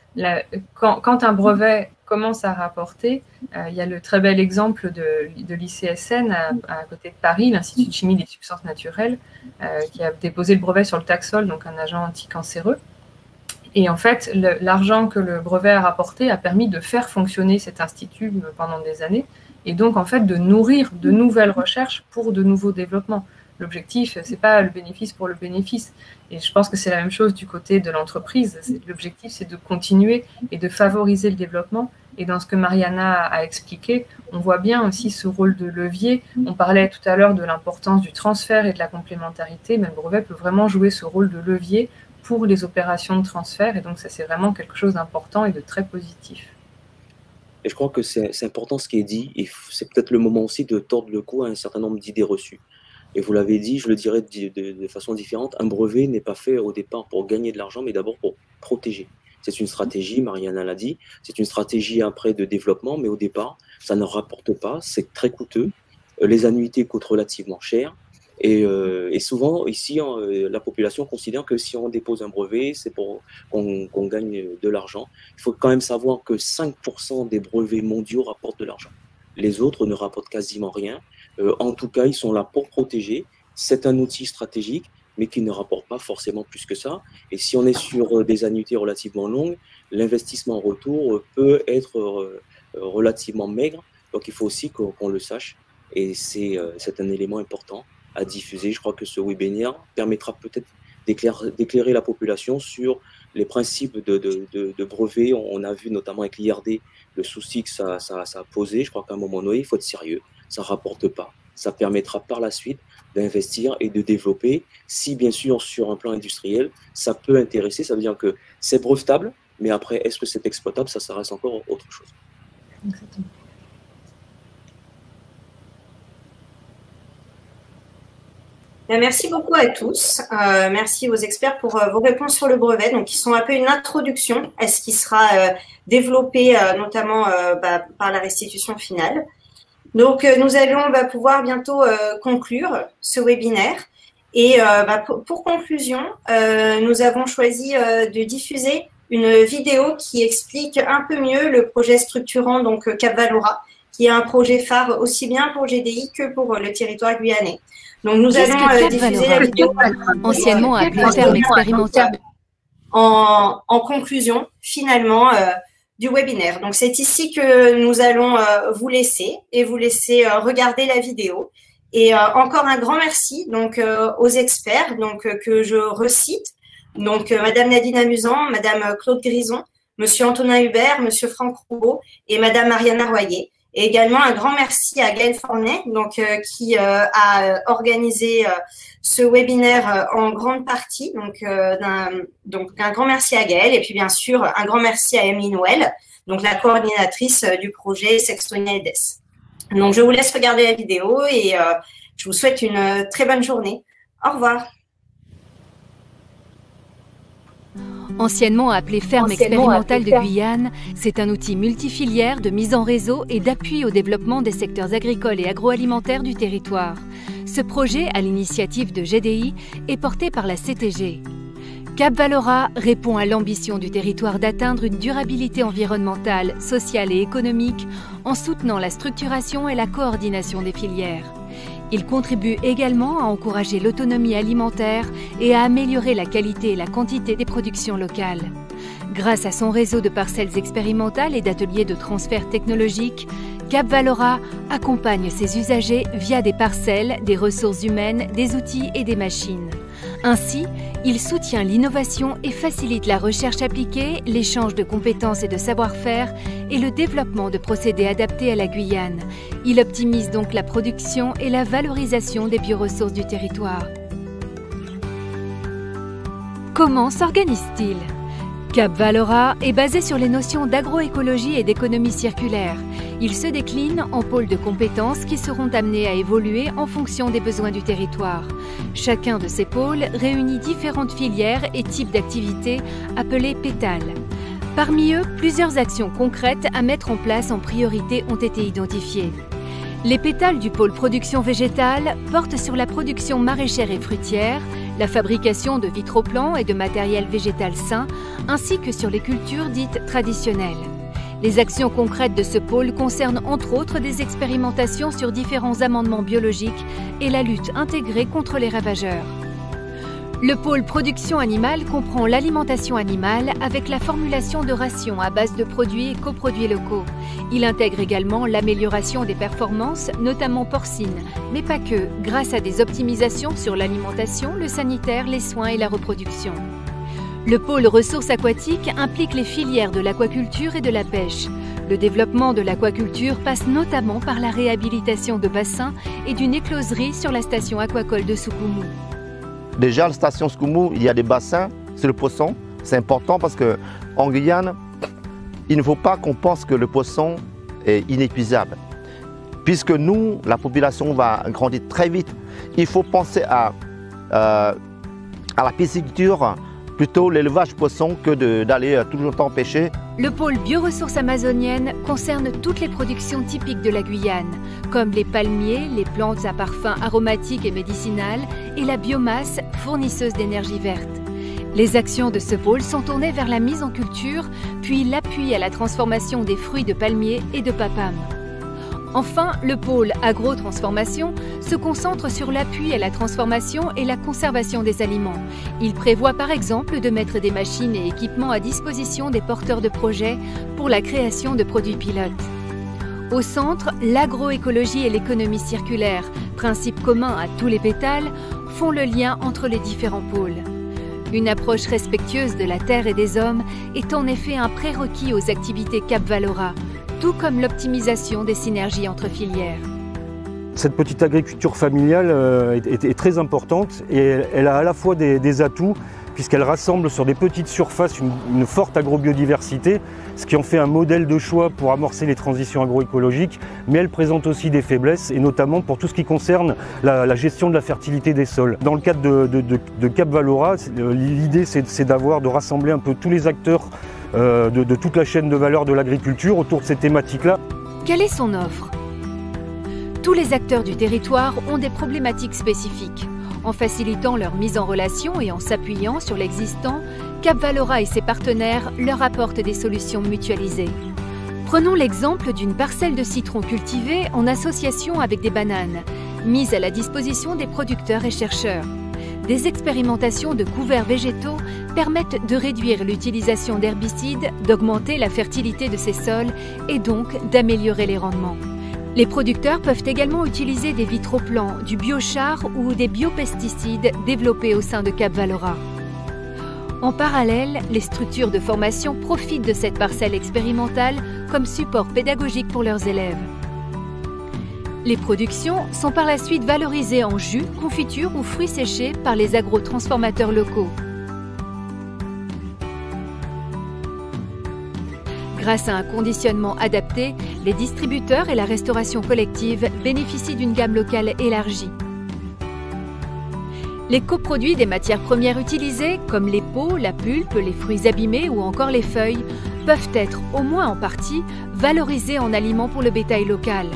quand un brevet commence à rapporter, il y a le très bel exemple de l'ICSN à côté de Paris, l'Institut de chimie des substances naturelles, qui a déposé le brevet sur le Taxol, donc un agent anticancéreux. Et en fait, l'argent que le brevet a rapporté a permis de faire fonctionner cet institut pendant des années, et donc en fait de nourrir de nouvelles recherches pour de nouveaux développements. L'objectif, ce n'est pas le bénéfice pour le bénéfice. Et je pense que c'est la même chose du côté de l'entreprise. L'objectif, c'est de continuer et de favoriser le développement. Et dans ce que Mariana a expliqué, on voit bien aussi ce rôle de levier. On parlait tout à l'heure de l'importance du transfert et de la complémentarité, mais le brevet peut vraiment jouer ce rôle de levier pour les opérations de transfert. Et donc, ça, c'est vraiment quelque chose d'important et de très positif. Et je crois que c'est important ce qui est dit. Et c'est peut-être le moment aussi de tordre le cou à un certain nombre d'idées reçues. Et vous l'avez dit, je le dirais de façon différente, un brevet n'est pas fait au départ pour gagner de l'argent, mais d'abord pour protéger. C'est une stratégie, Mariana l'a dit, c'est une stratégie après de développement, mais au départ, ça ne rapporte pas, c'est très coûteux, les annuités coûtent relativement cher, et souvent, ici, la population considère que si on dépose un brevet, c'est pour qu'on gagne de l'argent. Il faut quand même savoir que 5% des brevets mondiaux rapportent de l'argent. Les autres ne rapportent quasiment rien. En tout cas, ils sont là pour protéger. C'est un outil stratégique, mais qui ne rapporte pas forcément plus que ça. Et si on est sur des annuités relativement longues, l'investissement en retour peut être relativement maigre. Donc, il faut aussi qu'on le sache. Et c'est un élément important à diffuser. Je crois que ce webinaire permettra peut-être d'éclairer la population sur les principes de brevets. On a vu notamment avec l'IRD le souci que ça a posé. Je crois qu'à un moment donné, il faut être sérieux. Ça ne rapporte pas. Ça permettra par la suite d'investir et de développer. Si, bien sûr, sur un plan industriel, ça peut intéresser, ça veut dire que c'est brevetable, mais après, est-ce que c'est exploitable? Ça reste encore autre chose. Exactement. Merci beaucoup à tous. Merci aux experts pour vos réponses sur le brevet, donc qui sont un peu une introduction à ce qui sera développé notamment par la restitution finale. Donc, nous allons pouvoir bientôt conclure ce webinaire. Et pour conclusion, nous avons choisi de diffuser une vidéo qui explique un peu mieux le projet structurant donc Cap Valora, qui est un projet phare aussi bien pour GDI que pour le territoire guyanais. Donc, nous allons diffuser la vidéo anciennement appelée ferme expérimentale en conclusion, finalement, du webinaire. Donc, c'est ici que nous allons vous laisser et vous laisser regarder la vidéo. Et encore un grand merci donc aux experts donc que je recite. Donc, Madame Nadine Amusant, Madame Claude Grison, Monsieur Antonin Hubert, Monsieur Franck Roubaud et Madame Mariana Royer. Et également un grand merci à Gaël Fornet, donc qui a organisé ce webinaire en grande partie. Donc un grand merci à Gaël et puis bien sûr un grand merci à Emily Noël, donc la coordinatrice du projet Sextonia EDES. Donc je vous laisse regarder la vidéo et je vous souhaite une très bonne journée. Au revoir. Anciennement appelé ferme expérimentale de Guyane, c'est un outil multifilière de mise en réseau et d'appui au développement des secteurs agricoles et agroalimentaires du territoire. Ce projet, à l'initiative de GDI, est porté par la CTG. Cap Valora répond à l'ambition du territoire d'atteindre une durabilité environnementale, sociale et économique en soutenant la structuration et la coordination des filières. Il contribue également à encourager l'autonomie alimentaire et à améliorer la qualité et la quantité des productions locales. Grâce à son réseau de parcelles expérimentales et d'ateliers de transfert technologique, Cap Valora accompagne ses usagers via des parcelles, des ressources humaines, des outils et des machines. Ainsi, il soutient l'innovation et facilite la recherche appliquée, l'échange de compétences et de savoir-faire et le développement de procédés adaptés à la Guyane. Il optimise donc la production et la valorisation des bioressources du territoire. Comment s'organise-t-il ? Cap Valora est basé sur les notions d'agroécologie et d'économie circulaire. Ils se déclinent en pôles de compétences qui seront amenés à évoluer en fonction des besoins du territoire. Chacun de ces pôles réunit différentes filières et types d'activités appelées pétales. Parmi eux, plusieurs actions concrètes à mettre en place en priorité ont été identifiées. Les pétales du pôle production végétale portent sur la production maraîchère et fruitière, la fabrication de vitroplans et de matériel végétal sain, ainsi que sur les cultures dites traditionnelles. Les actions concrètes de ce pôle concernent entre autres des expérimentations sur différents amendements biologiques et la lutte intégrée contre les ravageurs. Le pôle production animale comprend l'alimentation animale avec la formulation de rations à base de produits et coproduits locaux. Il intègre également l'amélioration des performances, notamment porcines, mais pas que, grâce à des optimisations sur l'alimentation, le sanitaire, les soins et la reproduction. Le pôle ressources aquatiques implique les filières de l'aquaculture et de la pêche. Le développement de l'aquaculture passe notamment par la réhabilitation de bassins et d'une écloserie sur la station aquacole de Soukoumou. Déjà, à la station Soukoumou, il y a des bassins, c'est le poisson. C'est important parce qu'en Guyane, il ne faut pas qu'on pense que le poisson est inépuisable. Puisque nous, la population va grandir très vite, il faut penser à la pisciculture, plutôt l'élevage poisson que d'aller tout le temps pêcher. Le pôle bioressources amazoniennes concerne toutes les productions typiques de la Guyane, comme les palmiers, les plantes à parfum aromatiques et médicinales et la biomasse fournisseuse d'énergie verte. Les actions de ce pôle sont tournées vers la mise en culture, puis l'appui à la transformation des fruits de palmier et de papam. Enfin, le pôle agro-transformation se concentre sur l'appui à la transformation et la conservation des aliments. Il prévoit par exemple de mettre des machines et équipements à disposition des porteurs de projets pour la création de produits pilotes. Au centre, l'agroécologie et l'économie circulaire, principes communs à tous les pétales, font le lien entre les différents pôles. Une approche respectueuse de la terre et des hommes est en effet un prérequis aux activités Cap Valora, tout comme l'optimisation des synergies entre filières. Cette petite agriculture familiale est très importante et elle a à la fois des atouts puisqu'elle rassemble sur des petites surfaces une forte agrobiodiversité, ce qui en fait un modèle de choix pour amorcer les transitions agroécologiques, mais elle présente aussi des faiblesses, et notamment pour tout ce qui concerne la gestion de la fertilité des sols. Dans le cadre de Cap Valora, l'idée c'est de rassembler un peu tous les acteurs de toute la chaîne de valeur de l'agriculture autour de ces thématiques-là. Quelle est son offre ? Tous les acteurs du territoire ont des problématiques spécifiques. En facilitant leur mise en relation et en s'appuyant sur l'existant, Cap Valora et ses partenaires leur apportent des solutions mutualisées. Prenons l'exemple d'une parcelle de citron cultivée en association avec des bananes, mise à la disposition des producteurs et chercheurs. Des expérimentations de couverts végétaux permettent de réduire l'utilisation d'herbicides, d'augmenter la fertilité de ces sols et donc d'améliorer les rendements. Les producteurs peuvent également utiliser des vitroplans, du biochar ou des biopesticides développés au sein de Cap Valora. En parallèle, les structures de formation profitent de cette parcelle expérimentale comme support pédagogique pour leurs élèves. Les productions sont par la suite valorisées en jus, confitures ou fruits séchés par les agrotransformateurs locaux. Grâce à un conditionnement adapté, les distributeurs et la restauration collective bénéficient d'une gamme locale élargie. Les coproduits des matières premières utilisées, comme les peaux, la pulpe, les fruits abîmés ou encore les feuilles, peuvent être, au moins en partie, valorisés en aliments pour le bétail local.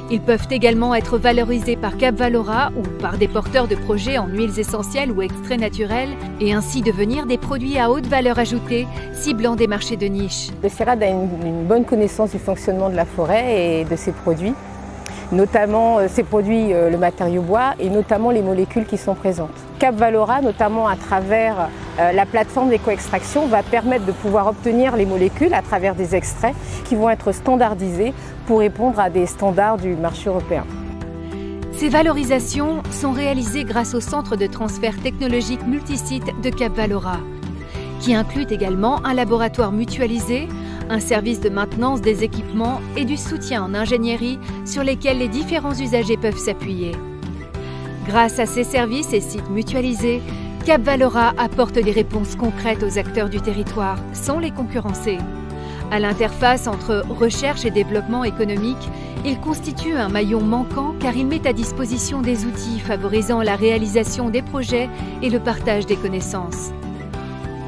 Ils peuvent également être valorisés par Cap Valora ou par des porteurs de projets en huiles essentielles ou extraits naturels et ainsi devenir des produits à haute valeur ajoutée, ciblant des marchés de niche. Le CIRAD a une bonne connaissance du fonctionnement de la forêt et de ses produits, notamment ses produits, le matériau bois et notamment les molécules qui sont présentes. Cap Valora, notamment à travers la plateforme d'éco-extraction, va permettre de pouvoir obtenir les molécules à travers des extraits qui vont être standardisés pour répondre à des standards du marché européen. Ces valorisations sont réalisées grâce au centre de transfert technologique multisite de Cap Valora, qui inclut également un laboratoire mutualisé, un service de maintenance des équipements et du soutien en ingénierie sur lesquels les différents usagers peuvent s'appuyer. Grâce à ces services et sites mutualisés, Cap Valora apporte des réponses concrètes aux acteurs du territoire sans les concurrencer. À l'interface entre recherche et développement économique, il constitue un maillon manquant car il met à disposition des outils favorisant la réalisation des projets et le partage des connaissances.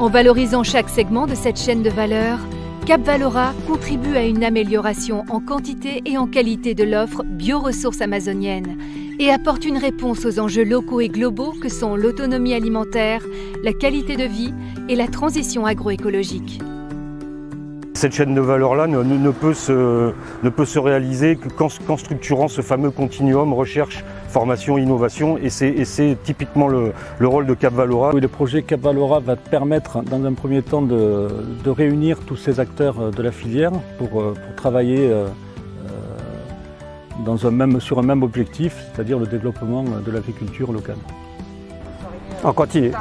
En valorisant chaque segment de cette chaîne de valeur, Capvalora contribue à une amélioration en quantité et en qualité de l'offre bioressources amazoniennes et apporte une réponse aux enjeux locaux et globaux que sont l'autonomie alimentaire, la qualité de vie et la transition agroécologique. Cette chaîne de valeur-là ne peut se réaliser qu'en structurant ce fameux continuum recherche, formation, innovation, et c'est typiquement le rôle de Capvalora. Oui, le projet Capvalora va permettre dans un premier temps de réunir tous ces acteurs de la filière pour travailler sur un même objectif, c'est-à-dire le développement de l'agriculture locale. On continue.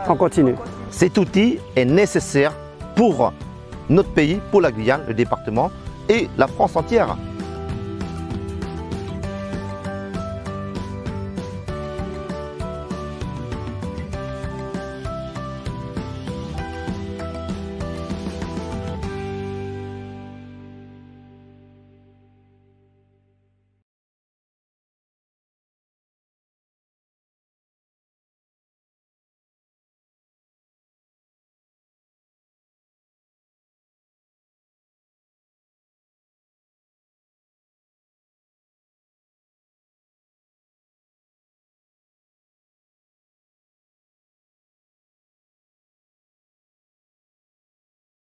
On continue. Cet outil est nécessaire pour notre pays, pour la Guyane, le département et la France entière.